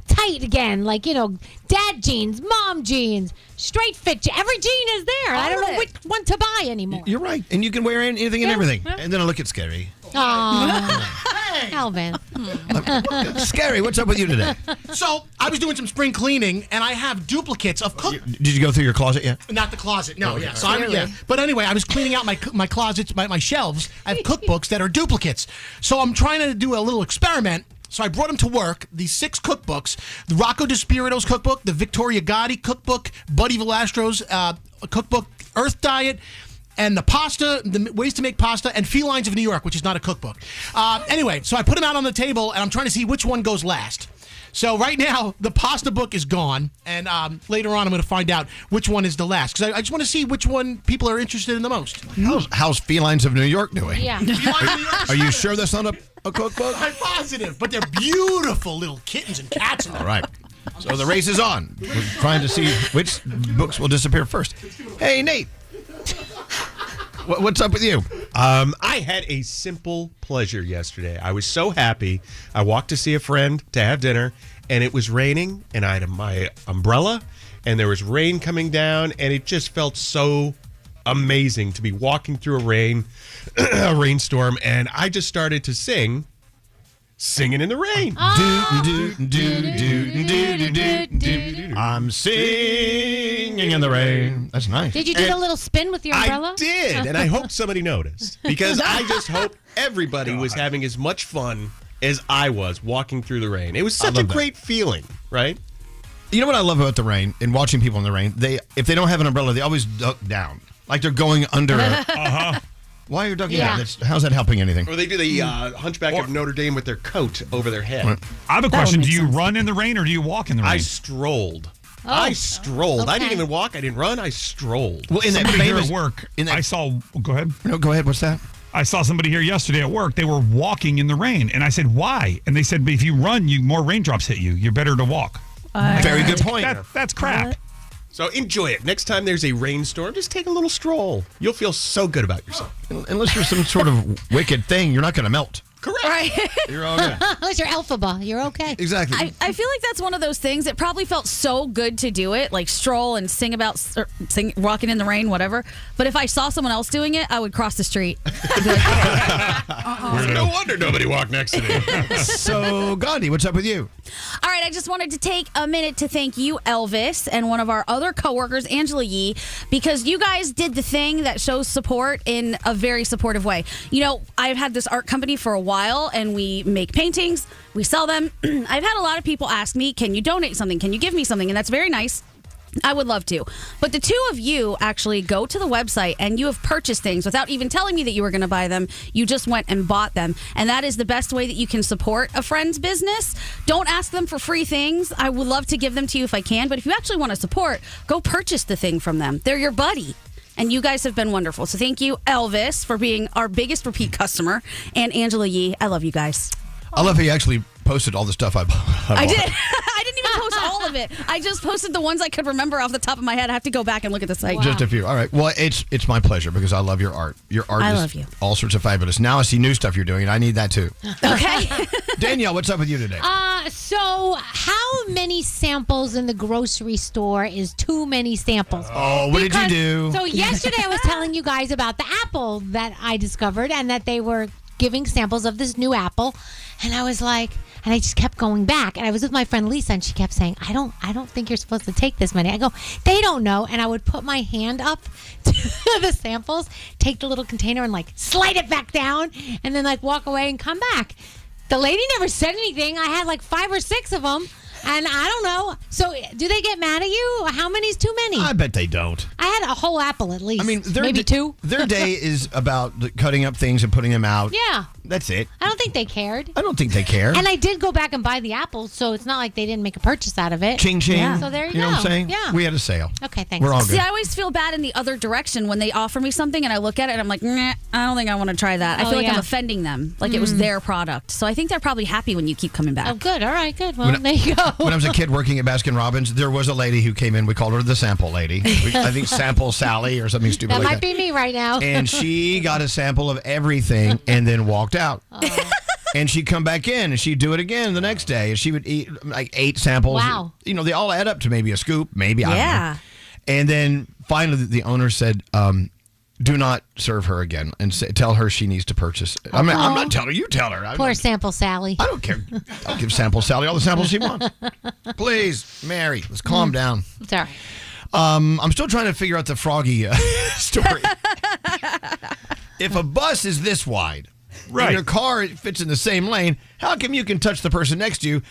tight again, like, dad jeans, mom jeans, straight fit. Every jean is there. I don't know which one to buy anymore. You're right. And you can wear anything and everything. And then I look at Scary. Aw, Alvin. Scary, what's up with you today? So, I was doing some spring cleaning, and I have duplicates of Did you go through your closet yet? Not the closet, no, Okay. yeah. So but anyway, I was cleaning out my closets, my shelves. I have cookbooks that are duplicates. So I'm trying to do a little experiment. So I brought them to work, these 6 cookbooks, the Rocco DiSpirito's cookbook, the Victoria Gotti cookbook, Buddy Velastro's cookbook, Earth Diet, and the ways to make pasta, and Felines of New York, which is not a cookbook. Anyway, so I put them out on the table, and I'm trying to see which one goes last. So right now, the pasta book is gone, and later on I'm going to find out which one is the last, because I just want to see which one people are interested in the most. How's Felines of New York doing? Yeah. Are you sure that's not a cookbook? I'm positive, but they're beautiful little kittens and cats. All right. So the race is on. We're trying to see which books will disappear first. Hey, Nate. What's up with you? I had a simple pleasure yesterday. I was so happy. I walked to see a friend to have dinner, and it was raining, and I had my umbrella, and there was rain coming down, and it just felt so amazing to be walking through a rainstorm, and I just started to singing in the rain. I'm singing in the rain. That's nice. Did you do a little spin with your umbrella? I did, and I hope somebody noticed, because I just hope everybody was having as much fun as I was walking through the rain. It was such a great feeling, right? You know what I love about the rain and watching people in the rain? If they don't have an umbrella, they always duck down, like they're going under. Why are you ducking down? How's that helping anything? Or they do the Hunchback of Notre Dame with their coat over their head. Right. I have a question. Do you run in the rain or do you walk in the rain? I strolled. I strolled. I didn't even walk. I didn't run. I strolled. Well, in somebody that here famous at work, I saw. Go ahead. No, go ahead. What's that? I saw somebody here yesterday at work. They were walking in the rain, and I said, "Why?" And they said, "If you run, more raindrops hit you. You're better to walk." Very good point. That's crap. So enjoy it. Next time there's a rainstorm, just take a little stroll. You'll feel so good about yourself. Unless you're some sort of wicked thing, you're not going to melt. Correct. Right. You're all good. It's your alphabet. You're okay. Exactly. I feel like that's one of those things. It probably felt so good to do it, like stroll and sing walking in the rain, whatever. But if I saw someone else doing it, I would cross the street. No wonder nobody walked next to me. So, Gandhi, what's up with you? All right, I just wanted to take a minute to thank you, Elvis, and one of our other coworkers, Angela Yee, because you guys did the thing that shows support in a very supportive way. You know, I've had this art company for a while, and we make paintings, we sell them. I've had a lot of people ask me, can you donate something? Can you give me something? And that's very nice. I would love to. But the two of you actually go to the website and you have purchased things without even telling me that you were going to buy them. You just went and bought them. And that is the best way that you can support a friend's business. Don't ask them for free things. I would love to give them to you if I can. But if you actually want to support, go purchase the thing from them. They're your buddy. And you guys have been wonderful. So thank you, Elvis, for being our biggest repeat customer. And Angela Yee, I love you guys. I love how you actually posted all the stuff I bought. I did. I didn't even post all of it. I just posted the ones I could remember off the top of my head. I have to go back and look at the site. Just a few. All right. Well, it's my pleasure because I love your art. Your art I is love you. all sorts of fabulous. Now I see new stuff you're doing, and I need that too. Okay. Danielle, what's up with you today? So how many samples in the grocery store is too many samples? Oh, what did you do? So yesterday I was telling you guys about the apple that I discovered and that they were giving samples of this new apple. And I was like, and I just kept going back. And I was with my friend Lisa, and she kept saying, I don't think you're supposed to take this many. I go, they don't know. And I would put my hand up to the samples, take the little container and like slide it back down, and then like walk away and come back. The lady never said anything. I had like 5 or 6 of them. And I don't know. So do they get mad at you? How many's too many? I bet they don't. I had a whole apple at least. I mean, maybe 2. Their day is about cutting up things and putting them out. Yeah. That's it. I don't think they cared. I don't think they care. And I did go back and buy the apples, so it's not like they didn't make a purchase out of it. Ching ching. Yeah. So there you go. You know what I'm saying? Yeah. We had a sale. Okay, thanks. We're all good. See, I always feel bad in the other direction when they offer me something and I look at it and I'm like, nah, I don't think I want to try that. I feel like I'm offending them, like it was their product. So I think they're probably happy when you keep coming back. Oh, good. All right, good. Well, there you go. When I was a kid working at Baskin Robbins, there was a lady who came in. We called her the sample lady. I think Sample Sally or something stupid That like might be me right now. And she got a sample of everything and then walked out. And she'd come back in and she'd do it again the next day. And she would eat like 8 samples. Wow. You know, they all add up to maybe a scoop, maybe, I don't know. And then finally the owner said, do not serve her again and tell her she needs to purchase. I'm not telling her. You tell her. Poor Sample Sally. I don't care. I'll give Sample Sally all the samples she wants. Please, Mary, let's calm down. It's all right. I'm still trying to figure out the Froggy story. If a bus is this wide, right, and your car fits in the same lane, how come you can touch the person next to you,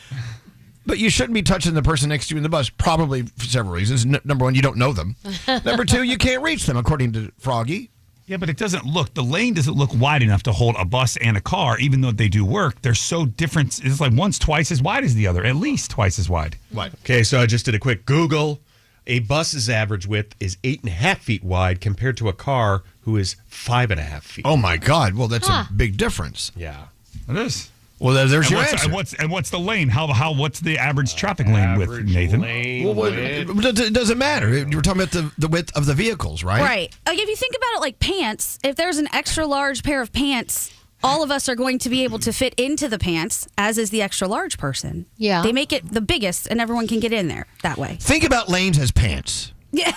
but you shouldn't be touching the person next to you in the bus? Probably for several reasons. Number 1, you don't know them. Number 2, you can't reach them, according to Froggy. Yeah, but the lane doesn't look wide enough to hold a bus and a car, even though they do work. They're so different. It's like one's twice as wide as the other, at least twice as wide. Right. Okay, so I just did a quick Google. A bus's average width is 8.5 feet wide compared to a car who is 5.5 feet. Oh, my God. Well, that's a big difference. Yeah. It is. Well, there's your what's, answer. and what's the lane? What's the average traffic lane width, Nathan? It doesn't matter. You were talking about the width of the vehicles, right? Right. Like if you think about it like pants, if there's an extra large pair of pants, all of us are going to be able to fit into the pants, as is the extra large person. Yeah. They make it the biggest and everyone can get in there that way. Think about lanes as pants. Yeah.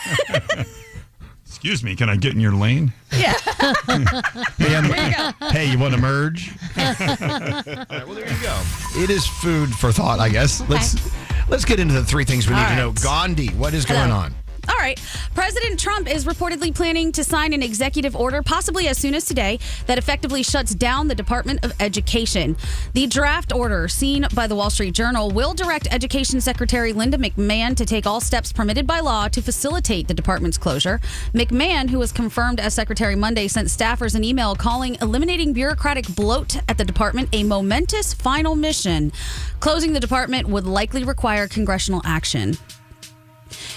Excuse me, can I get in your lane? Yeah. Hey, you want to merge? All right, well, there you go. It is food for thought, I guess. Okay. Let's get into the 3 things we need to know. right. Gandhi, what is going on? All right. President Trump is reportedly planning to sign an executive order, possibly as soon as today, that effectively shuts down the Department of Education. The draft order, seen by the Wall Street Journal, will direct Education Secretary Linda McMahon to take all steps permitted by law to facilitate the department's closure. McMahon, who was confirmed as secretary Monday, sent staffers an email calling eliminating bureaucratic bloat at the department a momentous final mission. Closing the department would likely require congressional action.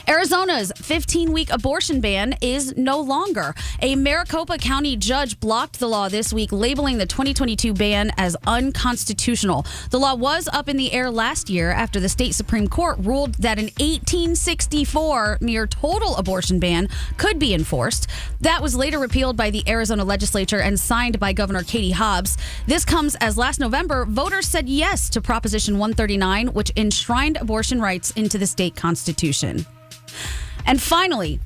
Arizona's 15-week abortion ban is no longer. A Maricopa County judge blocked the law this week, labeling the 2022 ban as unconstitutional. The law was up in the air last year after the state Supreme Court ruled that an 1864 near total abortion ban could be enforced. That was later repealed by the Arizona legislature and signed by Governor Katie Hobbs. This comes as last November, voters said yes to Proposition 139, which enshrined abortion rights into the state constitution. And finally,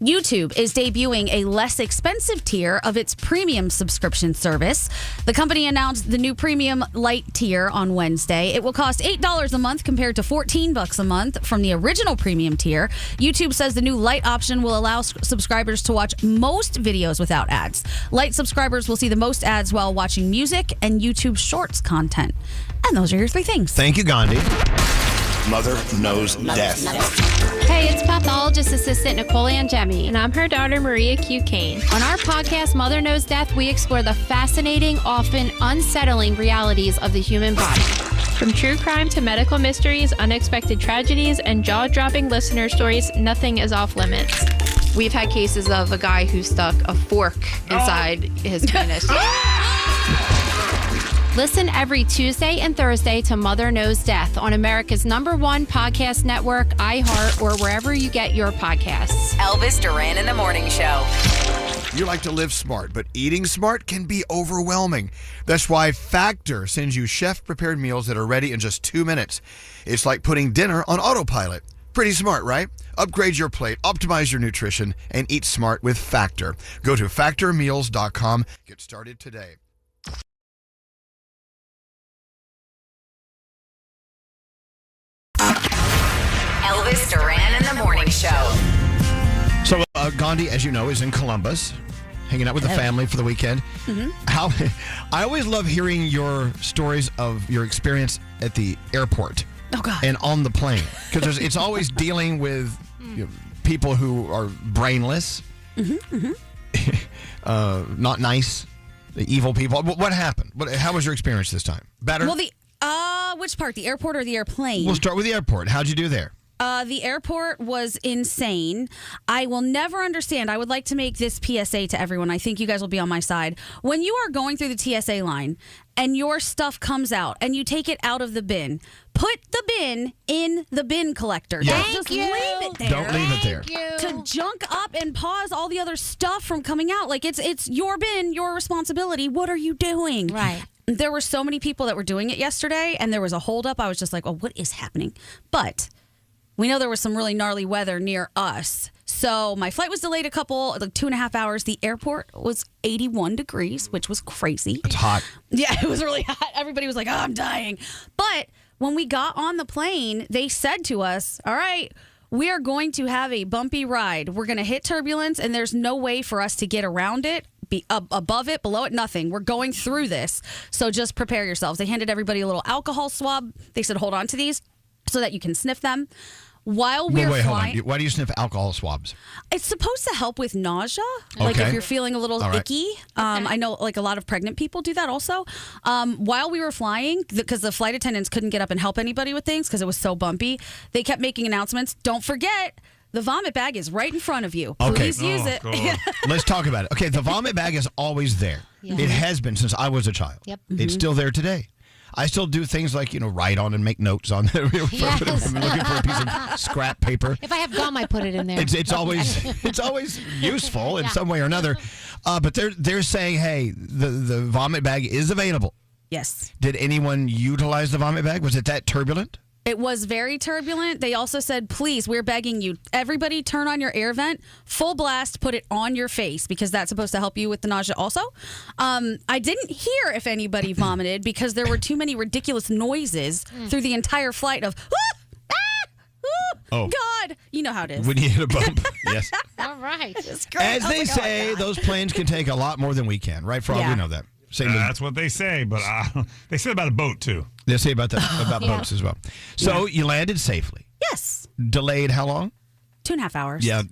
YouTube is debuting a less expensive tier of its premium subscription service. The company announced the new premium light tier on Wednesday. It will cost $8 a month compared to $14 a month from the original premium tier. YouTube says the new light option will allow subscribers to watch most videos without ads. Light subscribers will see the most ads while watching music and YouTube Shorts content. And those are your three things. Thank you, Gandhi. Mother Knows Death. Hey, it's pathologist assistant Nicole Angemi, and I'm her daughter Maria Q. Kane. On our podcast, Mother Knows Death, we explore the fascinating, often unsettling realities of the human body. From true crime to medical mysteries, unexpected tragedies, and jaw-dropping listener stories, nothing is off limits. We've had cases of a guy who stuck a fork inside his penis. Listen every Tuesday and Thursday to Mother Knows Death on America's #1 podcast network, iHeart, or wherever you get your podcasts. Elvis Duran in the Morning Show. You like to live smart, but eating smart can be overwhelming. That's why Factor sends you chef-prepared meals that are ready in just 2 minutes. It's like putting dinner on autopilot. Pretty smart, right? Upgrade your plate, optimize your nutrition, and eat smart with Factor. Go to factormeals.com. Get started today. Elvis Duran in the Morning Show. So Gandhi, as you know, is in Columbus, hanging out with the family for the weekend. I always love hearing your stories of your experience at the airport and on the plane, because it's always dealing with people who are brainless, not nice, evil people. What happened? How was your experience this time? Better? Well, which part? The airport or the airplane? We'll start with the airport. How'd you do there? The airport was insane. I will never understand. I would like to make this PSA to everyone. I think you guys will be on my side. When you are going through the TSA line and your stuff comes out and you take it out of the bin, put the bin in the bin collector. Yeah. Don't just leave it there. Don't leave it there. To junk up and pause all the other stuff from coming out. Like, it's your bin, your responsibility. What are you doing? Right. There were so many people that were doing it yesterday, and there was a holdup. I was just like, oh, what is happening? But we know there was some really gnarly weather near us. So my flight was delayed 2.5 hours. The airport was 81 degrees, which was crazy. It's hot. Yeah, it was really hot. Everybody was like, oh, I'm dying. But when we got on the plane, they said to us, all right, we are going to have a bumpy ride. We're going to hit turbulence, and there's no way for us to get around it, be above it, below it, nothing. We're going through this. So just prepare yourselves. They handed everybody a little alcohol swab. They said, hold on to these so that you can sniff them. While we're Wait, flying, hold on. Why do you sniff alcohol swabs? it's supposed to help with nausea. Like if Okay. you're feeling a little All right. icky. I know like a lot of pregnant people do that also. While we were flying, because the flight attendants couldn't get up and help anybody with things because it was so bumpy, they kept making announcements. Don't forget, the vomit bag is right in front of you. Okay. Please use it. Let's talk about it. Okay, the vomit bag is always there. Yeah. It has been since I was a child. Yep. It's still there today. I still do things like, write on and make notes on there. Yes. I'm looking for a piece of scrap paper. If I have gum, I put it in there. It's always useful in some way or another. But they're saying, hey, the vomit bag is available. Yes. Did anyone utilize the vomit bag? Was it that turbulent? It was very turbulent. They also said, please, we're begging you, everybody turn on your air vent, full blast, put it on your face because that's supposed to help you with the nausea also. I didn't hear if anybody vomited because there were too many ridiculous noises through the entire flight of, Oh. God. You know how it is. When you hit a bump. Yes. All right. It's great. As I was they like, oh my say, God. those planes can take a lot more than we can, right, Frog? Yeah. We know that. Same with- That's what they say, but they said about a boat, too. They say about boats as well. So you landed safely. Yes. Delayed how long? 2.5 hours. Yeah.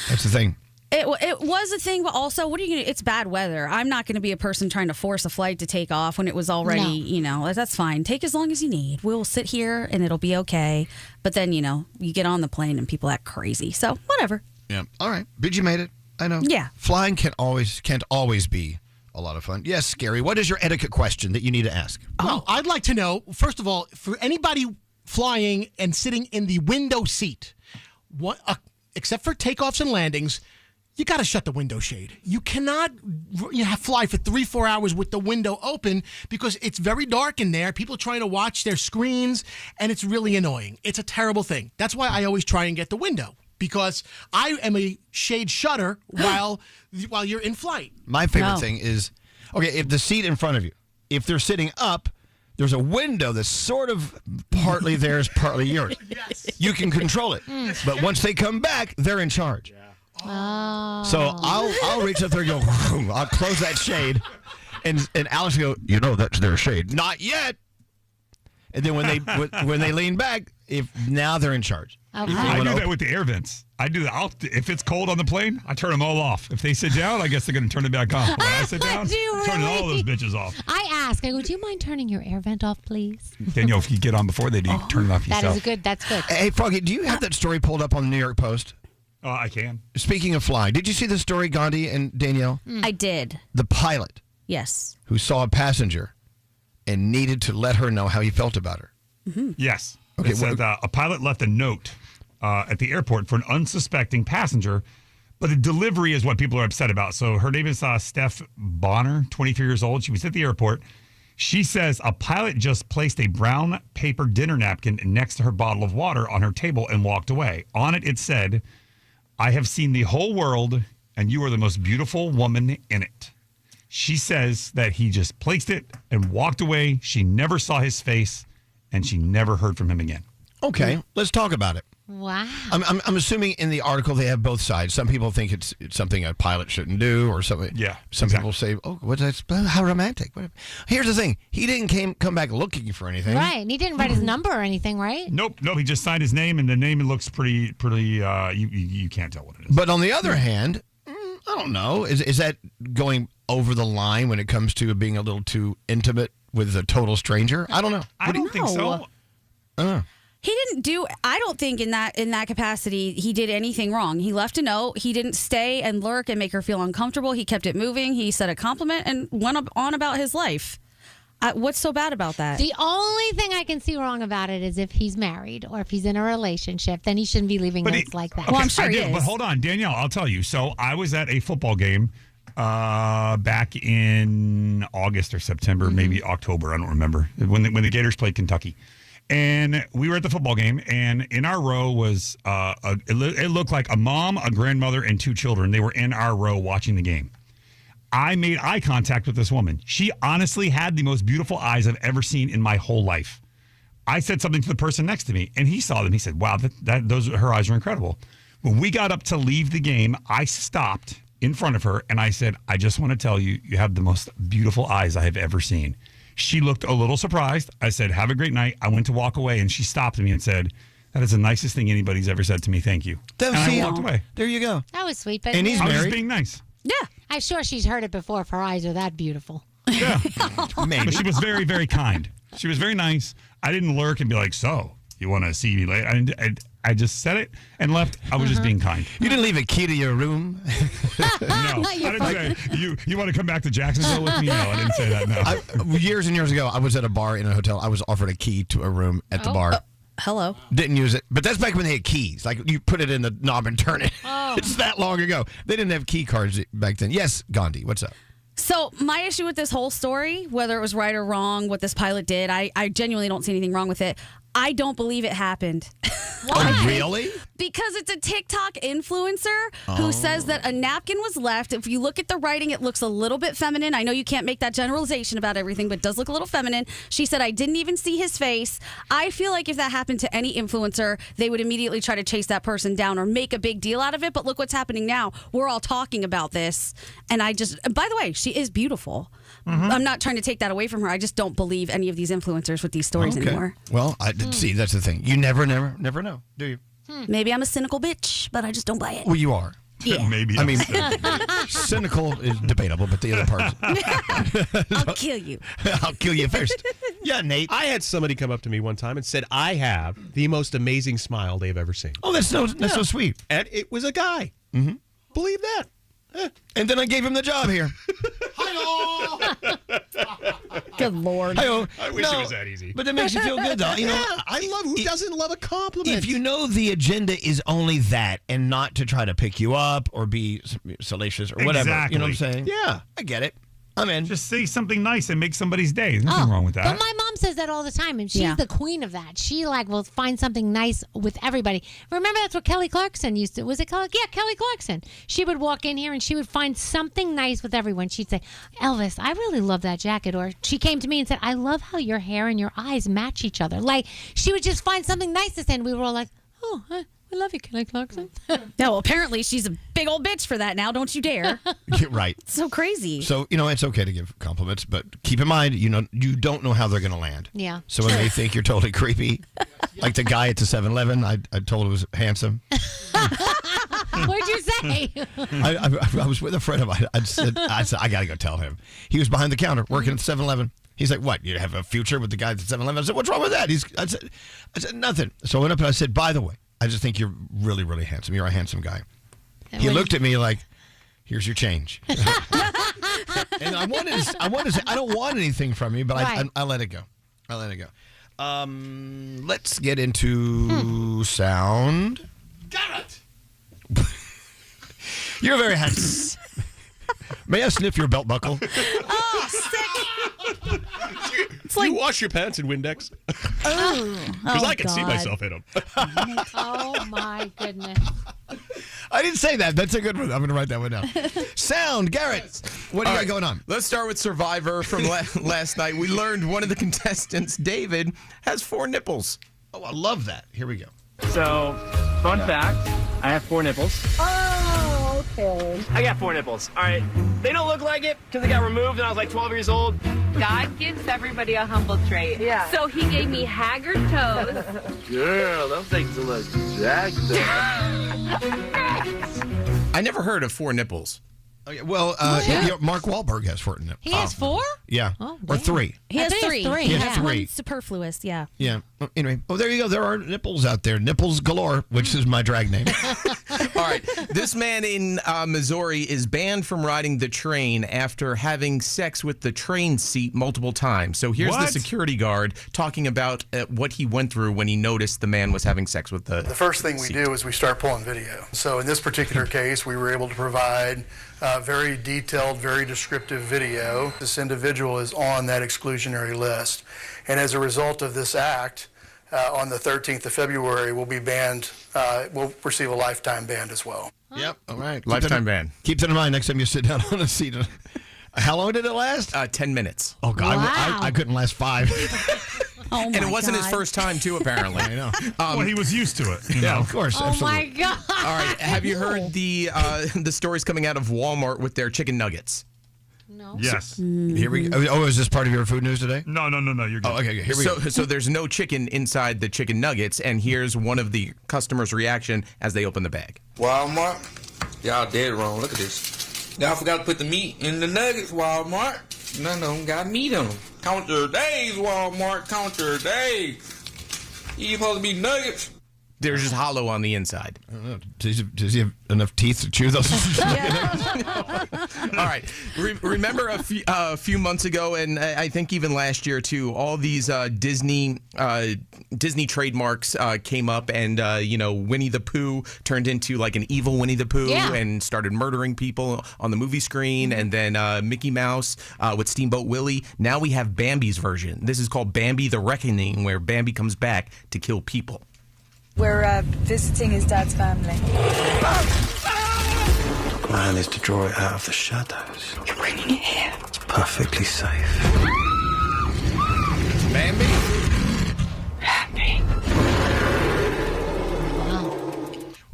That's the thing. It was a thing, but also, what are you going to? It's bad weather. I'm not going to be a person trying to force a flight to take off when it was already, that's fine. Take as long as you need. We'll sit here and it'll be okay. But then, you get on the plane and people act crazy. So, whatever. Yeah. All right. But you made it. I know. Yeah. Flying can't always be a lot of fun. Yes, Gary, what is your etiquette question that you need to ask? Well, I'd like to know, first of all, for anybody flying and sitting in the window seat, except for takeoffs and landings, you got to shut the window shade. You cannot fly for 3-4 hours with the window open because it's very dark in there. People are trying to watch their screens, and it's really annoying. It's a terrible thing. That's why I always try and get the window, because I am a shade shutter while you're in flight. My favorite thing is, if the seat in front of you, if they're sitting up, there's a window that's sort of partly theirs, partly yours. Yes. You can control it. But once they come back, they're in charge. Oh. So I'll reach up there and go, I'll close that shade. And Alex will go, that's their shade. Not yet. And then when they lean back, now they're in charge. Okay. I do that with the air vents. I do that. If it's cold on the plane, I turn them all off. If they sit down, I guess they're going to turn it back on. When I sit down, I'm turning all those bitches off. I go, do you mind turning your air vent off, please? Danielle, if you get on before they do, you can turn it off yourself. That's good. Hey, Froggy, do you have that story pulled up on the New York Post? I can. Speaking of flying, did you see the story, Gandhi and Danielle? I did. The pilot. Yes. Who saw a passenger and needed to let her know how he felt about her. Mm-hmm. Yes. Okay. It said, a pilot left a note at the airport for an unsuspecting passenger, but the delivery is what people are upset about. So her name is Steph Bonner, 23 years old. She was at the airport. She says a pilot just placed a brown paper dinner napkin next to her bottle of water on her table and walked away. On it said, "I have seen the whole world, and you are the most beautiful woman in it." She says that he just placed it and walked away. She never saw his face, and she never heard from him again. Okay, let's talk about it. Wow. I'm assuming in the article they have both sides. Some people think it's something a pilot shouldn't do, or something. Yeah. Some people say, "Oh, what's that? How romantic!" Here's the thing: he didn't come back looking for anything. Right, and he didn't write his number or anything, right? Nope. He just signed his name, and the name looks pretty. You can't tell what it is. But on the other hand, I don't know. Is that going over the line when it comes to being a little too intimate with a total stranger? I don't know. I don't think so. He didn't do. I don't think in that capacity he did anything wrong. He left a note. He didn't stay and lurk and make her feel uncomfortable. He kept it moving. He said a compliment and went on about his life. What's so bad about that? The only thing I can see wrong about it is if he's married or if he's in a relationship, then he shouldn't be leaving notes like that. Okay, well, I'm sure he is. But hold on, Danielle, I'll tell you. So I was at a football game back in August or September, maybe October. I don't remember when the Gators played Kentucky. And we were at the football game, and in our row was it looked like a mom, a grandmother, and 2 children. They were in our row watching the game. I made eye contact with this woman. She honestly had the most beautiful eyes I've ever seen in my whole life. I said something to the person next to me, and he saw them. He said, "Wow, her eyes are incredible." When we got up to leave the game, I stopped in front of her, and I said, "I just want to tell you, you have the most beautiful eyes I have ever seen." She looked a little surprised. I said, "Have a great night." I went to walk away, and she stopped me and said, "That is the nicest thing anybody's ever said to me. Thank you." And I walked away. There you go. That was sweet. But And he's I was married. just being nice. Yeah. I'm sure she's heard it before if her eyes are that beautiful. Yeah. Maybe. But she was very, very kind. She was very nice. I didn't lurk and be like, "So, you want to see me later?" I just said it and left. I was just being kind. You didn't leave a key to your room? No. I didn't say, you want to come back to Jacksonville with me? No, I didn't say that, no. Years and years ago, I was at a bar in a hotel. I was offered a key to a room at the bar. Hello. Didn't use it. But that's back when they had keys. Like, you put it in the knob and turn it. Oh. It's that long ago. They didn't have key cards back then. Yes, Gandhi, what's up? So my issue with this whole story, whether it was right or wrong, what this pilot did, I genuinely don't see anything wrong with it. I don't believe it happened. Why? Oh, really? Because it's a TikTok influencer who says that a napkin was left. If you look at the writing, it looks a little bit feminine. I know you can't make that generalization about everything, but it does look a little feminine. She said, "I didn't even see his face." I feel like if that happened to any influencer, they would immediately try to chase that person down or make a big deal out of it. But look what's happening now. We're all talking about this. And by the way, she is beautiful. I'm not trying to take that away from her. I just don't believe any of these influencers with these stories anymore. Well, see, that's the thing. You never know, do you? Maybe I'm a cynical bitch, but I just don't buy it. Well, you are. Yeah. Maybe. I mean, cynical is debatable, but the other part. I'll kill you. I'll kill you first. Yeah, Nate. I had somebody come up to me one time and said, I have the most amazing smile they've ever seen. Oh, that's so sweet. And it was a guy. Mm-hmm. Believe that. And then I gave him the job here. Good Lord. I wish it was that easy. But it makes you feel good, though. You know, I love who doesn't love a compliment. if you know the agenda is only that and not to try to pick you up or be salacious or whatever. Exactly. You know what I'm saying? Yeah. I get it. I'm in. Just say something nice and make somebody's day. There's nothing wrong with that. But my mom says that all the time, and she's the queen of that. She will find something nice with everybody. Remember, that's what Kelly Clarkson used to. Was it Kelly? Yeah, Kelly Clarkson. She would walk in here and she would find something nice with everyone. She'd say, "Elvis, I really love that jacket." Or she came to me and said, "I love how your hair and your eyes match each other." Like she would just find something nice to say, and we were all like, "Oh, I love you, Kelly Clarkson." No, apparently she's a big old bitch for that now. Don't you dare. Right. It's so crazy. So, it's okay to give compliments, but keep in mind, you don't know how they're going to land. Yeah. So when they think you're totally creepy, like the guy at the 7-Eleven, I told him was handsome. What'd you say? I was with a friend of mine. I said, I got to go tell him. He was behind the counter working at the 7-Eleven. He's like, "What? You have a future with the guy at the 7-Eleven?" I said, "What's wrong with that?" I said, "Nothing." So I went up and I said, "By the way, I just think you're really, really handsome. You're a handsome guy." He looked at me like, "Here's your change." And I wanted to say, I don't want anything from you, but I let it go. Let's get into sound. Got You're very handsome. May I sniff your belt buckle? Oh, sick. It's like, you wash your pants in Windex? Because I can see myself in them. Oh, my goodness. I didn't say that. That's a good one. I'm going to write that one down. Sound, Garrett. What do you got going on? Let's start with Survivor from last night. We learned one of the contestants, David, has 4 nipples. Oh, I love that. Here we go. So, fun fact, I have 4 nipples. Oh, okay. I got 4 nipples. All right. They don't look like it because they got removed when I was like 12 years old. God gives everybody a humble trait. Yeah. So he gave me haggard toes. Girl, those things look jacked up. I never heard of 4 nipples. Okay, well, Mark Wahlberg has 4 nipples. He has 4? Yeah. Or 3. He has 3. He has 3. One superfluous, yeah. Yeah. Anyway, there you go. There are nipples out there. Nipples galore, which is my drag name. All right. This man in Missouri is banned from riding the train after having sex with the train seat multiple times. So here's the security guard talking about what he went through when he noticed the man was having sex with the first thing we do is we start pulling video. So in this particular case, we were able to provide very detailed, very descriptive video. This individual is on that exclusionary list. And as a result of this act, on the 13th of February, we'll be banned, we'll receive a lifetime ban as well. Yep. All right. Lifetime ban. Keep that in mind next time you sit down on a seat. How long did it last? 10 minutes. Oh, God. Wow. I couldn't last 5. Oh, my And it wasn't God. his first time, too, apparently. I know. Well, he was used to it. You Yeah, know? of course. Oh, absolutely. my God. All right. Have you heard the stories coming out of Walmart with their chicken nuggets? No. Yes. Here we go. Oh, is this part of your food news today? No. You're good. Oh, okay. Here we go. So there's no chicken inside the chicken nuggets, and here's one of the customers' reaction as they open the bag. Walmart, y'all dead wrong. Look at this. Y'all forgot to put the meat in the nuggets, Walmart. None of them got meat on them. Count your days, Walmart. Count your days. You supposed to be nuggets. They're just hollow on the inside. I don't know. Does he have enough teeth to chew those? All right. Remember a few months ago, and I think even last year too, all these Disney trademarks came up, and Winnie the Pooh turned into like an evil Winnie the Pooh and started murdering people on the movie screen, and then Mickey Mouse with Steamboat Willie. Now we have Bambi's version. This is called Bambi the Reckoning, where Bambi comes back to kill people. We're visiting his dad's family. The plan is to draw it out of the shadows. You're bringing it here. It's perfectly safe. Bambi?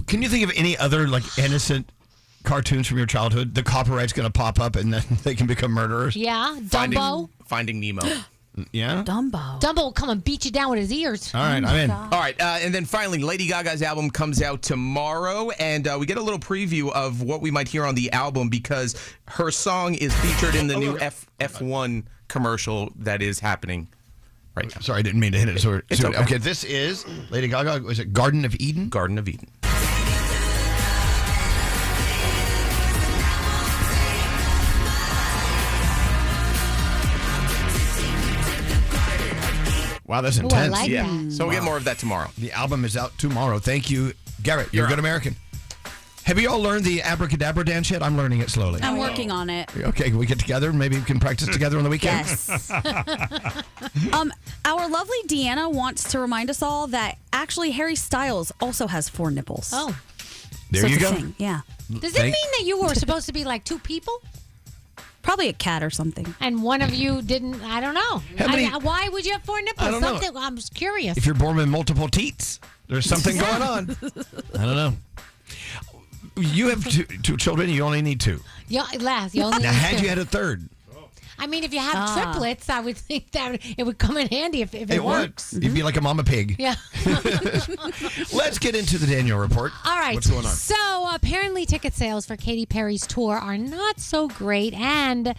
Can you think of any other innocent cartoons from your childhood? The copyright's going to pop up and then they can become murderers. Yeah. Dumbo. Finding Nemo. Yeah? Dumbo. Dumbo will come and beat you down with his ears. All right, I'm in. All right, and then finally, Lady Gaga's album comes out tomorrow, and we get a little preview of what we might hear on the album because her song is featured in the new F1 commercial that is happening right now. Sorry, I didn't mean to hit it. So, It's okay. okay, this is Lady Gaga. Was it Garden of Eden? Garden of Eden. Wow, that's Ooh, I intense. like Yeah. that. So we'll get more of that tomorrow. The album is out tomorrow. Thank you, Garrett. You're a good American. Have you all learned the abracadabra dance yet? I'm learning it slowly. I'm working on it. Okay, can we get together and maybe we can practice together on the weekend? Yes. Our lovely Deanna wants to remind us all that actually Harry Styles also has 4 nipples. Oh. There So you it's a go. thing, yeah. Does it mean that you were supposed to be like 2 people? Probably a cat or something. And one of you didn't? I don't know. How many- Why would you have 4 nipples? I don't know. Something. I'm just curious. If you're born with multiple teats, there's something going on. I don't know. You have two children. You only need 2. You only Now, need had 2. you had a third, I mean, if you have triplets, I would think that it would come in handy if it it works. would. You'd be like a mama pig. Yeah. Let's get into the Danielle report. All right. What's going on? So apparently, ticket sales for Katy Perry's tour are not so great, and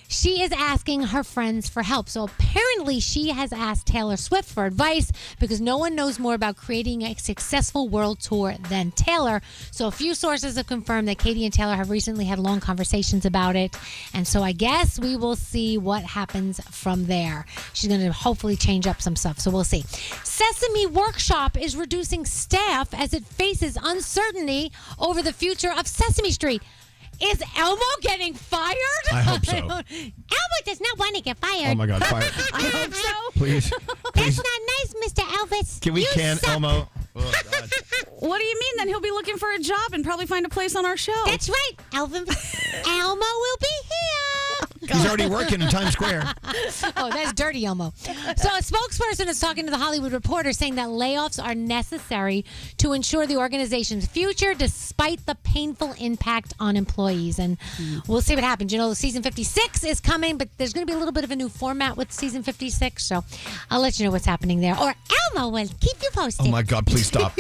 she is asking her friends for help. So apparently she has asked Taylor Swift for advice because no one knows more about creating a successful world tour than Taylor. So a few sources have confirmed that Katy and Taylor have recently had long conversations about it. And so I guess we will see what happens from there. She's going to hopefully change up some stuff. So we'll see. Sesame Workshop is reducing staff as it faces uncertainty over the future of Sesame Street. Is Elmo getting fired? I hope so. Elmo does not want to get fired. Oh my God, fire! I hope so. Please, That's not nice, Mr. Elvis. can we You can suck. Elmo? Oh, God. What do you mean? Then he'll be looking for a job and probably find a place on our show. That's right. Elmo will be here. He's already working in Times Square. Oh, that's dirty Elmo. So a spokesperson is talking to the Hollywood Reporter saying that layoffs are necessary to ensure the organization's future despite the painful impact on employees. And we'll see what happens. You know, season 56 is coming, but there's going to be a little bit of a new format with season 56. So I'll let you know what's happening there. Or Elmo will keep you posted. Oh my God, please stop.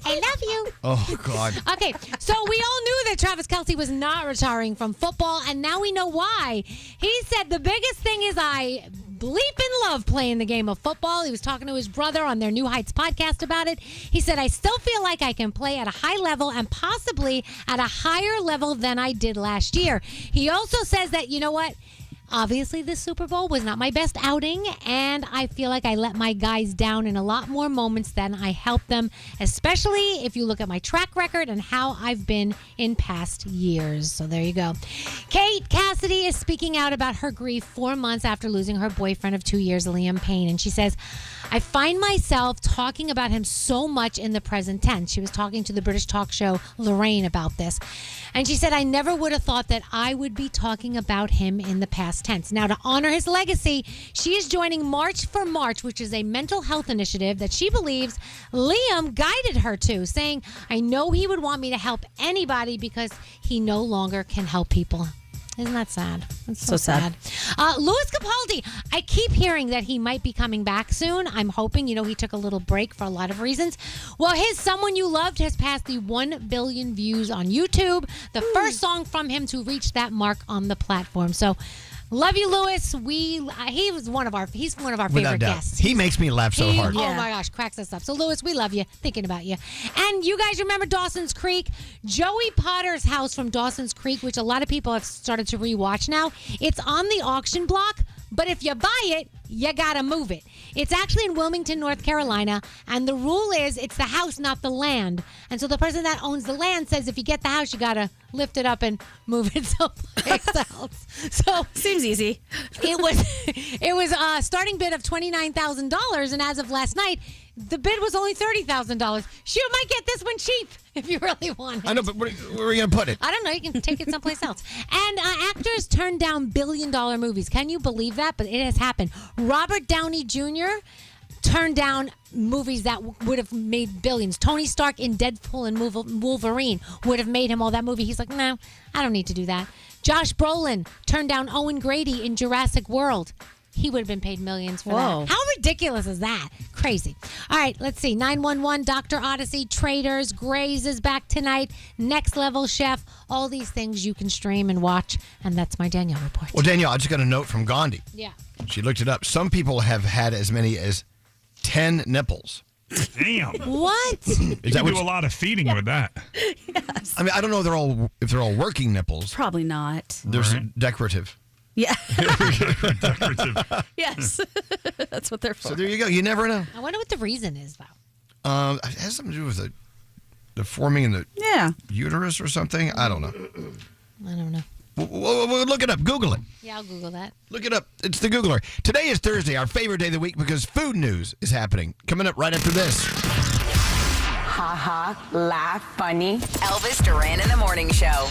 I love you. Oh God. Okay, so we all knew that Travis Kelce was not retiring from football, and now we know why. He said the biggest thing is I bleeping love playing the game of football. He was talking to his brother on their New Heights podcast about it. He said, I still feel like I can play at a high level and possibly at a higher level than I did last year. He also says that, you know what? Obviously, this Super Bowl was not my best outing, and I feel like I let my guys down in a lot more moments than I helped them, especially if you look at my track record and how I've been in past years. So there you go. Kate Cassidy is speaking out about her grief 4 months after losing her boyfriend of 2 years, Liam Payne, and she says, I find myself talking about him so much in the present tense. She was talking to the British talk show Lorraine about this. And she said, I never would have thought that I would be talking about him in the past tense. Now, to honor his legacy, she is joining March for March, which is a mental health initiative that she believes Liam guided her to, saying, I know he would want me to help anybody because he no longer can help people. Isn't that sad? That's so sad. Louis Capaldi, I keep hearing that he might be coming back soon. I'm hoping, you know, he took a little break for a lot of reasons. Well, his Someone You Loved has passed the 1 billion views on YouTube. The first song from him to reach that mark on the platform. So, love you, Louis. He's one of our favorite guests. He makes me laugh so hard. Oh my gosh, cracks us up. So Louis, we love you. Thinking about you. And you guys remember Dawson's Creek? Joey Potter's house from Dawson's Creek, which a lot of people have started to rewatch now. It's on the auction block, but if you buy it, you gotta move it. It's actually in Wilmington, North Carolina, and the rule is it's the house, not the land. And so the person that owns the land says if you get the house, you gotta lift it up and move it someplace else. So seems easy. It was a starting bid of $29,000, and as of last night, the bid was only $30,000. You might get this one cheap if you really want it. I know, but where are you going to put it? I don't know. You can take it someplace else. And actors turn down billion-dollar movies. Can you believe that? But it has happened. Robert Downey Jr. turned down movies that would have made billions. Tony Stark in Deadpool and Wolverine would have made him all that movie. He's like, no, I don't need to do that. Josh Brolin turned down Owen Grady in Jurassic World. he would have been paid millions for Whoa. that. How ridiculous is that? Crazy. All right, let's see. 911, Dr. Odyssey, Traders, Grey's is back tonight, Next Level Chef, all these things you can stream and watch. And that's my Danielle report. Well, Danielle, I just got a note from Gandhi. Yeah. She looked it up. Some people have had as many as 10 nipples. Damn. What? You can do a lot of feeding with that. Yes. I mean, I don't know if they're all working nipples. Probably not. They're decorative. Yeah. Yes. That's what they're for. So there you go. You never know. I wonder what the reason is, though. It has something to do with the forming in the uterus or something. I don't know. I don't know. We'll look it up. Google it. Yeah, I'll Google that. Look it up. It's the Googler. Today is Thursday, our favorite day of the week because food news is happening. Coming up right after this. Ha ha, laugh, funny. Elvis Duran in the Morning Show.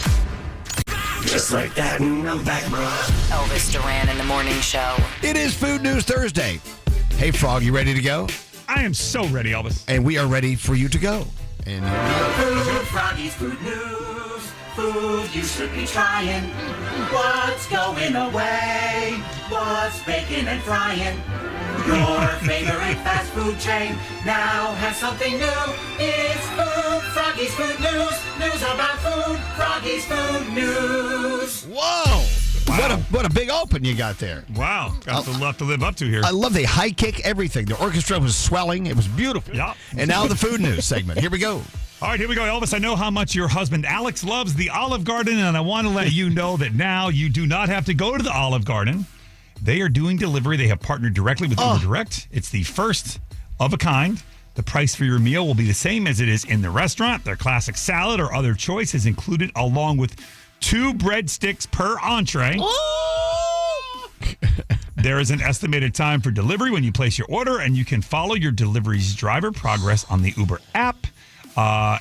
Just like that, and I'm back, bro. Elvis Duran in the Morning Show. It is Food News Thursday. Hey, Frog, you ready to go? I am so ready, Elvis. And we are ready for you to go. And here we go. Food, Froggy's Food News. Food you should be trying. What's going away? What's baking and frying? Your favorite fast food chain now has something new. It's Food, Froggy's Food News. News about food, Froggy's Food News. Whoa! Wow. What a big open you got there. Wow. Got a lot to live up to here. I love the high kick everything. The orchestra was swelling. It was beautiful. Yep. And now the food news segment. Here we go. All right, here we go, Elvis. I know how much your husband Alex loves the Olive Garden, and I want to let you know that now you do not have to go to the Olive Garden. They are doing delivery. They have partnered directly with Uber Direct. It's the first of a kind. The price for your meal will be the same as it is in the restaurant. Their classic salad or other choice is included along with 2 breadsticks per entree. There is an estimated time for delivery when you place your order, and you can follow your delivery's driver progress on the Uber app.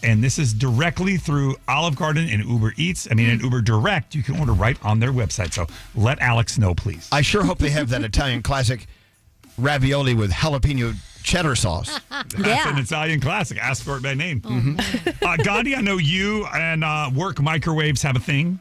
And this is directly through Olive Garden and Uber Eats. I mean, and Uber Direct, you can order right on their website. So let Alex know, please. I sure hope they have that Italian classic ravioli with jalapeno cheddar sauce. That's an Italian classic. Ask for it by name. Gandhi, I know you and work microwaves have a thing.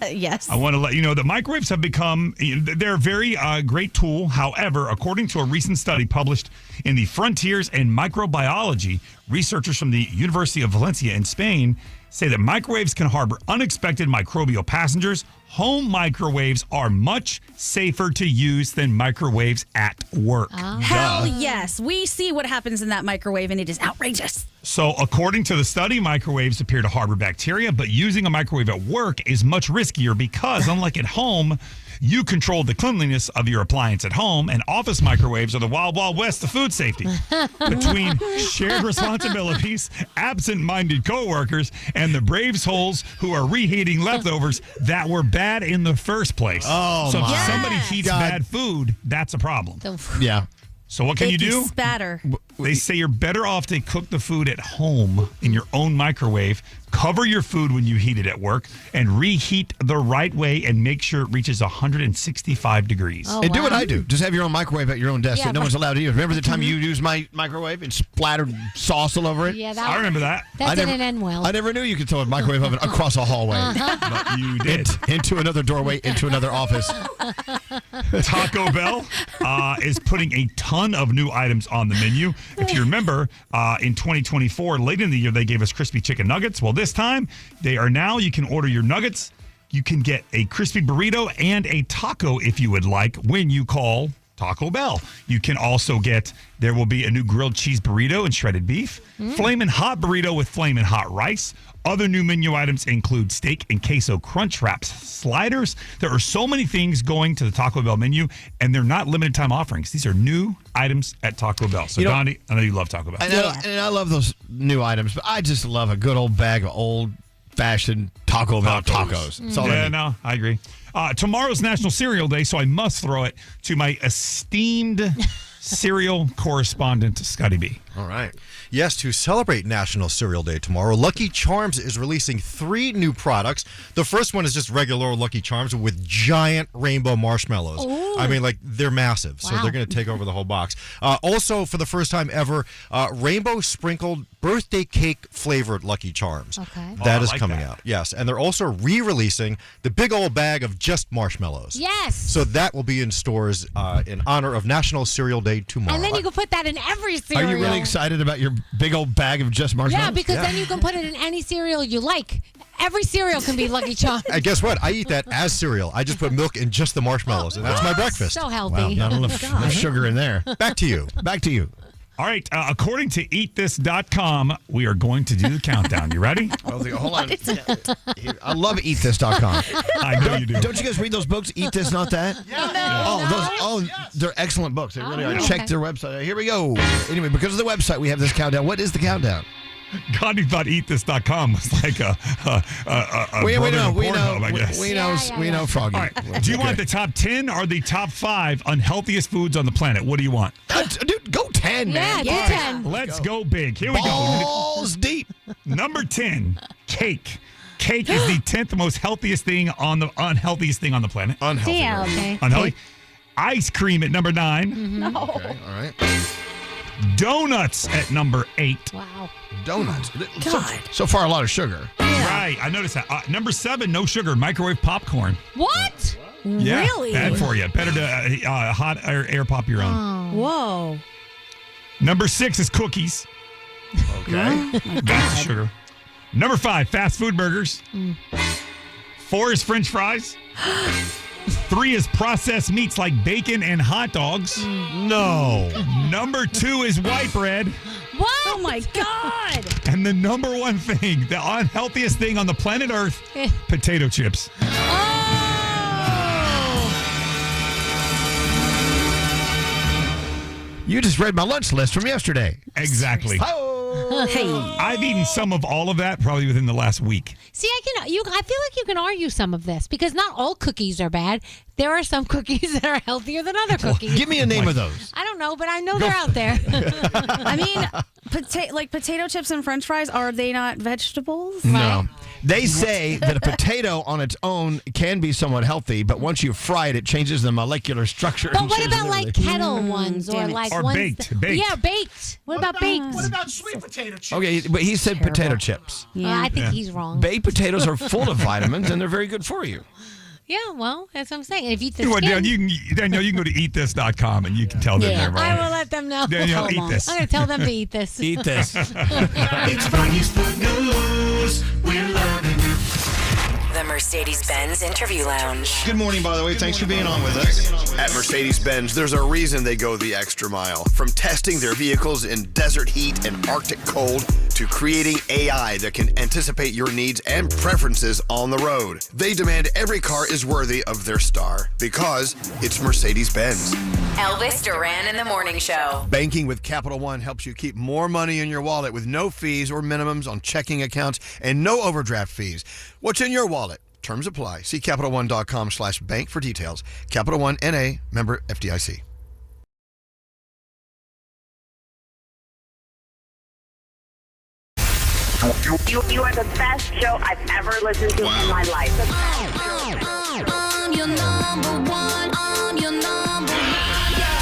Yes. I want to let you know that microwaves have become, they're a very great tool. However, according to a recent study published in the Frontiers in Microbiology, researchers from the University of Valencia in Spain say that microwaves can harbor unexpected microbial passengers. Home microwaves are much safer to use than microwaves at work. Hell yes. We see what happens in that microwave, and it is outrageous. So, according to the study, microwaves appear to harbor bacteria, but using a microwave at work is much riskier because, unlike at home, you control the cleanliness of your appliance at home, and office microwaves are the wild, wild west of food safety. Between shared responsibilities, absent-minded coworkers, and the brave souls who are reheating leftovers that were bad in the first place. Oh, so if my somebody heats God. bad food, that's a problem. Yeah. So what can you Icky do? Spatter. They say you're better off to cook the food at home in your own microwave, cover your food when you heat it at work, and reheat the right way and make sure it reaches 165 degrees. And do what I do. Just have your own microwave at your own desk that no one's allowed to use. Remember the time you used my microwave and splattered sauce all over it? Yeah, I remember that. That didn't end well. I never knew you could throw a microwave oven across a hallway. But you did. Into another doorway, into another office. Taco Bell is putting a ton of new items on the menu. If you remember, in 2024, late in the year, they gave us crispy chicken nuggets. Well, this time, they are now, you can order your nuggets. You can get a crispy burrito and a taco if you would like when you call Taco Bell. You can also get, there will be a new grilled cheese burrito and shredded beef, flamin' hot burrito with flamin' hot rice. Other new menu items include steak and queso crunch wraps, sliders. There are so many things going to the Taco Bell menu, and they're not limited time offerings. These are new items at Taco Bell. So, Gandhi, I know you love Taco Bell. And I love those new items, but I just love a good old bag of old-fashioned Taco Bell tacos. That's all I need. No, I agree. Tomorrow's National Cereal Day, so I must throw it to my esteemed cereal correspondent, Scotty B. All right. Yes, to celebrate National Cereal Day tomorrow, Lucky Charms is releasing 3 new products. The first one is just regular Lucky Charms with giant rainbow marshmallows. Ooh. I mean, like, they're massive, so Wow. they're going to take over the whole box. Also, for the first time ever, rainbow sprinkled birthday cake flavored Lucky Charms. Okay. That Oh, is I like coming that. out. Yes, and they're also re-releasing the big old bag of just marshmallows. Yes. So that will be in stores in honor of National Cereal Day tomorrow. And then you can put that in every Are cereal. you really excited about your big old bag of just marshmallows? Yeah, because then you can put it in any cereal you like. Every cereal can be Lucky Charms. And guess what? I eat that as cereal. I just put milk in just the marshmallows, and that's my breakfast. So healthy. Wow, not enough sugar in there. Back to you. Back to you. All right, according to eatthis.com, we are going to do the countdown. You ready? Hold on. I love eatthis.com. I know you do. Don't you guys read those books? Eat This, Not That? They're excellent books. They really are. Check their website. Here we go. Anyway, because of the website, we have this countdown. What is the countdown? Gandhi thought eatthis.com was like a We brother know, of Pornhub, I guess. we know, Froggy. All right. Do you want the top 10 or the top 5 unhealthiest foods on the planet? What do you want? Dude, go 10, man. Yeah, do 10. Let's go big. Here we Balls deep. go. Number 10, cake. Cake is the 10th most healthiest thing on the unhealthiest thing on the planet. Unhealthy. Damn. Okay. Unhealthy. Ice cream at number 9. No. Okay, all right. Donuts at number 8. Wow. Donuts. God. So far, a lot of sugar. Right, I noticed that. Number 7, no sugar, microwave popcorn. What? Yeah, Really? bad for you. Better to hot air pop your own. Whoa. Number 6 is cookies. Okay. That's sugar. Number 5, fast food burgers. 4 is French fries. 3 is processed meats like bacon and hot dogs. No. Number 2 is white bread. What? Oh my God. And the number 1 thing, the unhealthiest thing on the planet Earth, potato chips. You just read my lunch list from yesterday. Exactly. Hey. I've eaten some of all of that probably within the last week. See, I feel like you can argue some of this because not all cookies are bad. There are some cookies that are healthier than other cookies. Give me a name of those. I don't know, but I know they're out there. I mean, potato chips and French fries, are they not vegetables? No. They say that a potato on its own can be somewhat healthy, but once you fry it, it changes the molecular structure. But and what changes about like everything. kettle ones or damn it. like Or ones baked, baked. Yeah, baked. What about baked? What about sweet potato chips? Okay, but he said potato chips. I think he's wrong. Baked potatoes are full of vitamins, and they're very good for you. Yeah, well, that's what I'm saying. If you eat the Well, skin, Danielle, you can go to eatthis.com and you can tell them they're wrong. I will let them know. Danielle, eat this. I'm going to tell them to eat this. Eat this. It's Froggy's Food News. We're learning. The Mercedes-Benz Interview Lounge. Good morning, by the way. Thanks for being on with us. At Mercedes-Benz, there's a reason they go the extra mile. From testing their vehicles in desert heat and Arctic cold to creating AI that can anticipate your needs and preferences on the road. They demand every car is worthy of their star because it's Mercedes-Benz. Elvis Duran in the Morning Show. Banking with Capital One helps you keep more money in your wallet with no fees or minimums on checking accounts and no overdraft fees. What's in your wallet? Terms apply. See CapitalOne.com/bank for details. Capital One N.A. member FDIC. You are the best show I've ever listened to in my life.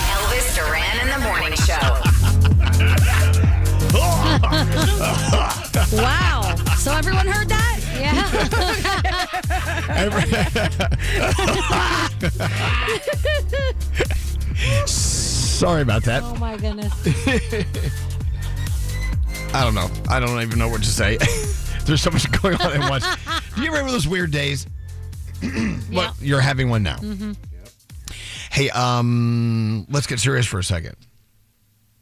Elvis Duran in the Morning Show. Wow. So everyone heard that? Sorry about that. Oh, my goodness. I don't know. I don't even know what to say. There's so much going on at once. Do you remember those weird days? Well, you're having one now. Mm-hmm. Hey, let's get serious for a second.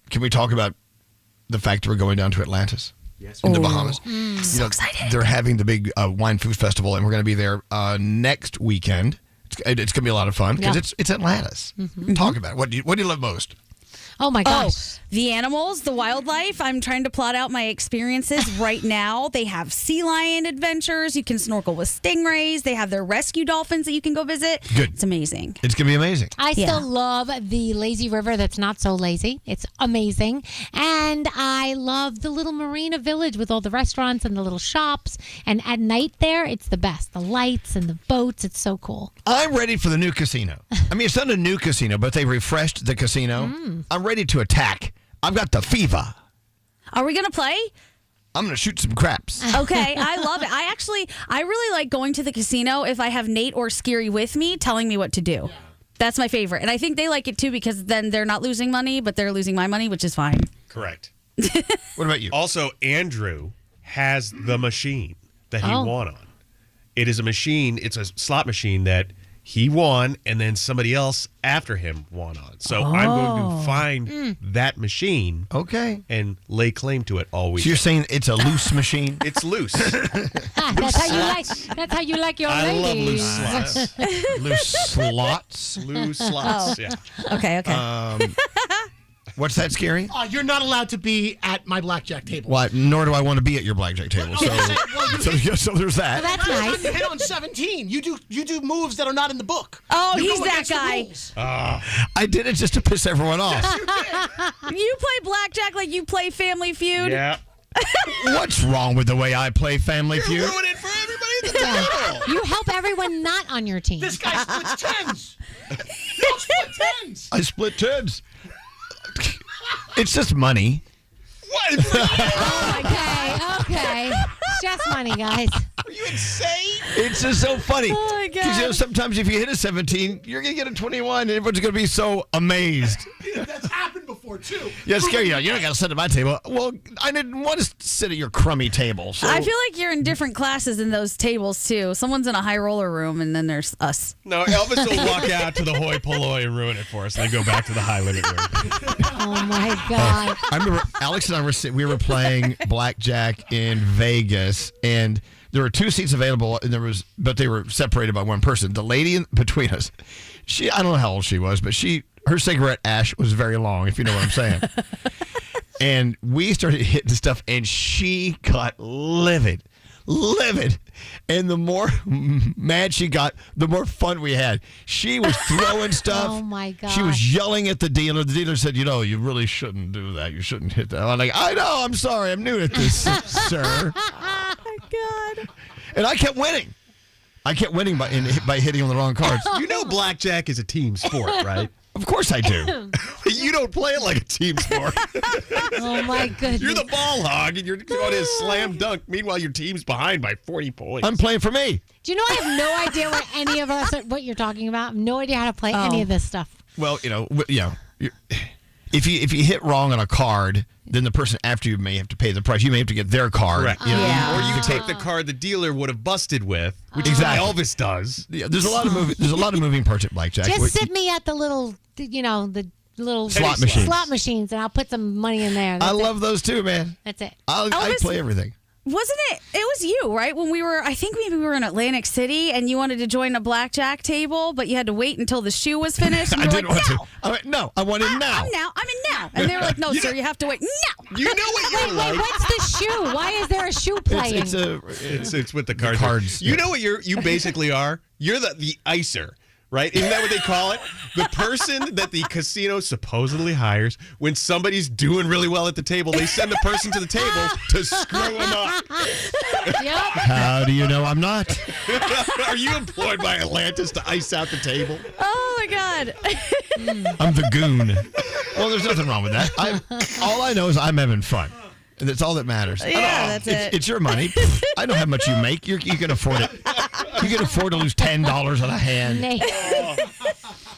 Can we talk about the fact that we're going down to Atlantis? Yes. In the Bahamas. So excited. They're having the big wine food festival, and we're going to be there next weekend. It's going to be a lot of fun because it's Atlantis. Mm-hmm. Talk about it. What do you love most? Oh my gosh. The animals, the wildlife. I'm trying to plot out my experiences right now. They have sea lion adventures. You can snorkel with stingrays. They have their rescue dolphins that you can go visit. Good. It's amazing. It's going to be amazing. I still love the lazy river that's not so lazy. It's amazing. And I love the little marina village with all the restaurants and the little shops. And at night there, it's the best. The lights and the boats. It's so cool. I'm ready for the new casino. I mean, it's not a new casino, but they refreshed the casino. I'm ready to attack. I've got the fever. Are we going to play? I'm going to shoot some craps. Okay, I love it. I really like going to the casino if I have Nate or Scary with me telling me what to do. Yeah. That's my favorite. And I think they like it too because then they're not losing money, but they're losing my money, which is fine. Correct. What about you? Also, Andrew has the machine that he won on. It is a machine. It's a slot machine that he won, and then somebody else after him won on. So I'm going to find that machine, and lay claim to it all week. So you're saying it's a loose machine? It's loose. That's how you like your I ladies. love loose slots. Loose slots? Loose slots, yeah. Okay. What's that, Scary? You're not allowed to be at my blackjack table. Well, nor do I want to be at your blackjack table. So there's that. Well, that's nice. You hit on 17. You do moves that are not in the book. Oh, You he's go that against the guy. rules. I did it just to piss everyone off. You play blackjack like you play Family Feud? Yeah. What's wrong with the way I play Family Feud? Ruin it for everybody at the table. You help everyone not on your team. This guy splits tens. No, split tens. I split tens. It's just money. What? Okay. It's just money, guys. Are you insane? It's just so funny. Oh, my God. Because sometimes if you hit a 17, you're going to get a 21, and everyone's going to be so amazed. That's happened before, too. Yeah, Scary, you're not going to sit at my table. Well, I didn't want to sit at your crummy table. So. I feel like you're in different classes in those tables, too. Someone's in a high roller room, and then there's us. No, Elvis will walk out to the hoi polloi and ruin it for us. And then go back to the high limit room. Oh, my God. I remember Alex and I we were playing blackjack in Vegas, and there were 2 seats available, and but they were separated by one person. The lady between us, I don't know how old she was, but her cigarette ash was very long, if you know what I'm saying. And we started hitting stuff, and she got livid. And the more mad she got, the more fun we had. She was throwing stuff. Oh, my God. She was yelling at the dealer. The dealer said, you really shouldn't do that. You shouldn't hit that. I'm like, I know. I'm sorry. I'm new at this, sir. Oh, my God. And I kept winning. By hitting on the wrong cards. You know blackjack is a team sport, right? Of course I do. You don't play it like a team sport. Oh, my goodness. You're the ball hog, and you're going to slam dunk. Meanwhile, your team's behind by 40 points. I'm playing for me. Do you know I have no idea what any of us, what you're talking about? I have no idea how to play any of this stuff. Well, if you hit wrong on a card, then the person after you may have to pay the price. You may have to get their card. Correct. You know? Yeah. Or you can take the card the dealer would have busted with, which is what Elvis does. Yeah, there's a lot of moving parts at blackjack. Just sit me at the little, the little Slot machines. slot machines, and I'll put some money in there. I love those too, man. That's it. I play everything. Wasn't it? It was you, right? When I think maybe we were in Atlantic City, and you wanted to join a blackjack table, but you had to wait until the shoe was finished. And I you were didn't like, want to. I went, no, I want it now. I'm in now. And they were like, no, sir, you have to wait now. You know what you're like. Wait, what's the shoe? Why is there a shoe playing? It's with the cards. cards. You know what you basically are? You're the icer. Right? Isn't that what they call it? The person that the casino supposedly hires when somebody's doing really well at the table, they send the person to the table to screw them up. Yep. How do you know I'm not? Are you employed by Atlantis to ice out the table? Oh, my God. I'm the goon. Well, there's nothing wrong with that. All I know is I'm having fun. And that's all that matters. Yeah, that's it. It's your money. I know how much you make. You can afford it. You can afford to lose $10 on a hand.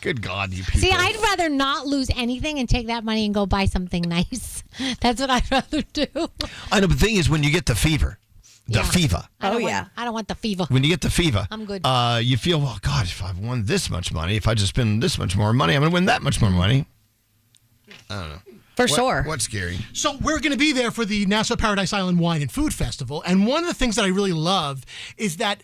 Good God, you people. See, I'd rather not lose anything and take that money and go buy something nice. That's what I'd rather do. I know, but the thing is, when you get the fever, I don't want the fever. When you get the fever, I'm good. You feel, well, God, if I've won this much money, if I just spend this much more money, I'm going to win that much more money. I don't know. For sure. What's scary? So we're going to be there for the Nassau Paradise Island Wine and Food Festival, and one of the things that I really love is that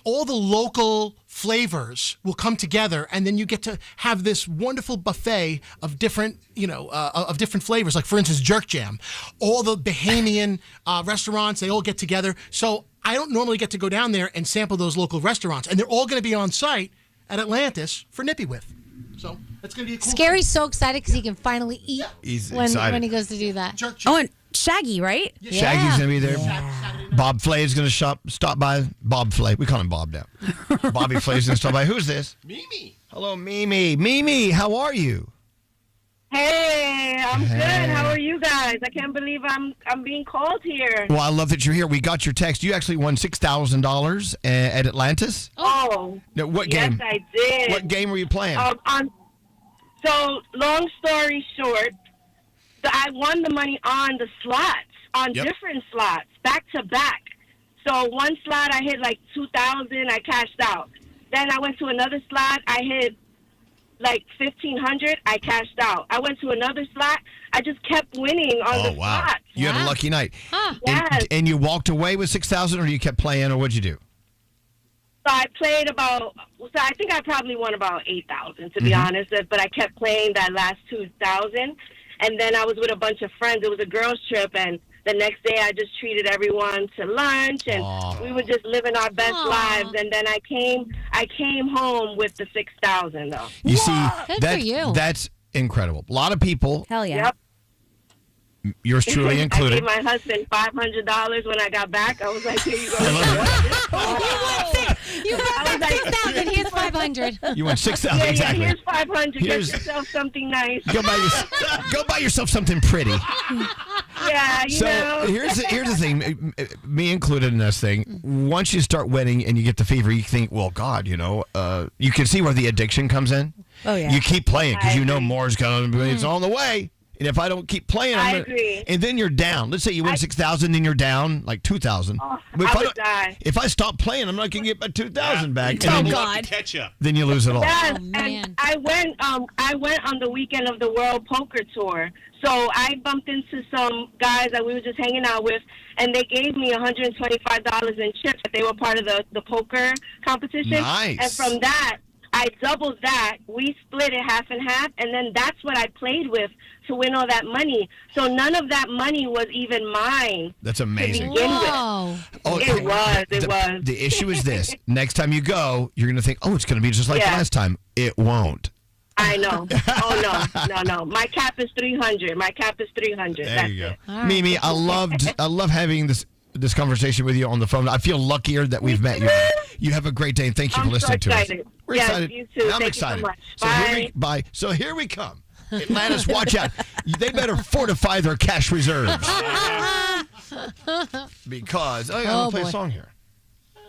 all the local flavors will come together, and then you get to have this wonderful buffet of different, of different flavors. Like, for instance, jerk jam. All the Bahamian restaurants, they all get together. So I don't normally get to go down there and sample those local restaurants, and they're all going to be on site at Atlantis for Nippy With. So that's going to be a cool Scary's so excited because he can finally eat when he goes to do that. Jerk Oh, and Shaggy, right? Yeah. Shaggy's going to be there. Yeah. Bob Flay is going to stop by. Bob Flay. We call him Bob now. Bobby Flay is going to stop by. Who's this? Mimi. Hello, Mimi. Mimi, how are you? Hey, I'm good. How are you guys? I can't believe I'm being called here. Well, I love that you're here. We got your text. You actually won $6,000 at Atlantis. Oh. Now, what game? Yes, I did. What game were you playing? So, long story short, I won the money on the slots, on different slots, back to back. So one slot I hit like 2,000, I cashed out. Then I went to another slot, I hit like 1,500, I cashed out. I went to another slot, I just kept winning on the slots. You had a lucky night. Yes. And you walked away with 6,000, or you kept playing, or what'd you do? So I played I think I probably won about 8,000, to be honest, but I kept playing that last 2,000. And then I was with a bunch of friends. It was a girls' trip, and the next day I just treated everyone to lunch, and we were just living our best lives. And then I came home with the 6,000, though. You see, that's incredible. A lot of people. Hell yeah. Yep. Yours truly included. I gave my husband $500 when I got back. I was like, here you go. You won 6,000. Here's 500. You won 6,000. Exactly. Here's 500. Get yourself something nice. Go buy yourself something pretty. Yeah, you know. Here's the thing, me included in this thing. Once you start winning and you get the fever, you think, well, God, you can see where the addiction comes in. Oh yeah. You keep playing because you know more's coming. It's on the way. And if I don't keep playing, I agree. And then you're down. Let's say you win 6,000, then you're down like 2,000. I would die. If I stop playing, I'm not going to get my 2,000 back. Oh, and then God. Catch up. Then you lose it all. Yes, and I went on the weekend of the World Poker Tour. So I bumped into some guys that we were just hanging out with, and they gave me $125 in chips. They were part of the poker competition. Nice. And from that, I doubled that. We split it half and half, and then that's what I played with to win all that money. So none of that money was even mine. That's amazing. To begin with. Okay. It was. The issue is this. Next time you go, you're going to think, it's going to be just like last time. It won't. I know. Oh, no. My cap is 300. There you go. Right. Mimi, I love having this conversation with you on the phone. I feel luckier that we've met you. You have a great day, and thank you for listening to us. We're excited. You too. I'm excited. You so much. Bye. So here we come. Atlantis, watch out. They better fortify their cash reserves. Because I'm going to play a song here.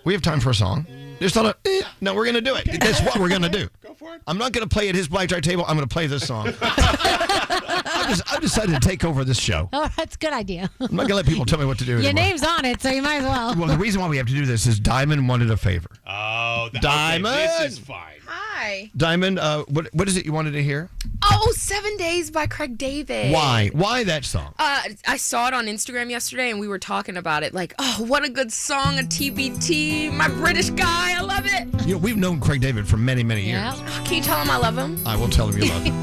We have time for a song. There's not no, we're going to do it. That's what we're going to do. Go for it. I'm not going to play at his blackjack table. I'm going to play this song. I've decided to take over this show. Oh, that's a good idea. I'm not going to let people tell me what to do Your anymore. name's on it, so you might as well. Well, the reason why we have to do this is Diamond wanted a favor. Oh, Diamond. Okay, this is fine. Hi. Diamond, what is it you wanted to hear? Oh, 7 Days by Craig David. Why? Why that song? I saw it on Instagram yesterday, and we were talking about it. Like, oh, what a good song, a TBT. My British guy, I love it. We've known Craig David for many, many years. Can you tell him I love him? I will tell him you love him.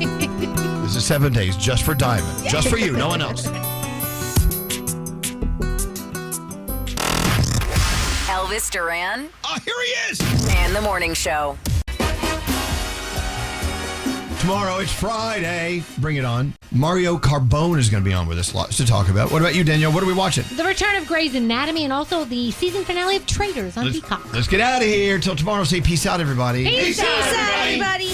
This is 7 Days just for Diamond. Just for you, no one else. Elvis Duran. Oh, here he is. And the Morning Show. Tomorrow, it's Friday. Bring it on. Mario Carbone is going to be on with us lots to talk about. What about you, Danielle? What are we watching? The return of Grey's Anatomy and also the season finale of Traitors on Peacock. Let's get out of here. Till tomorrow. Say peace out, everybody. Peace out, everybody.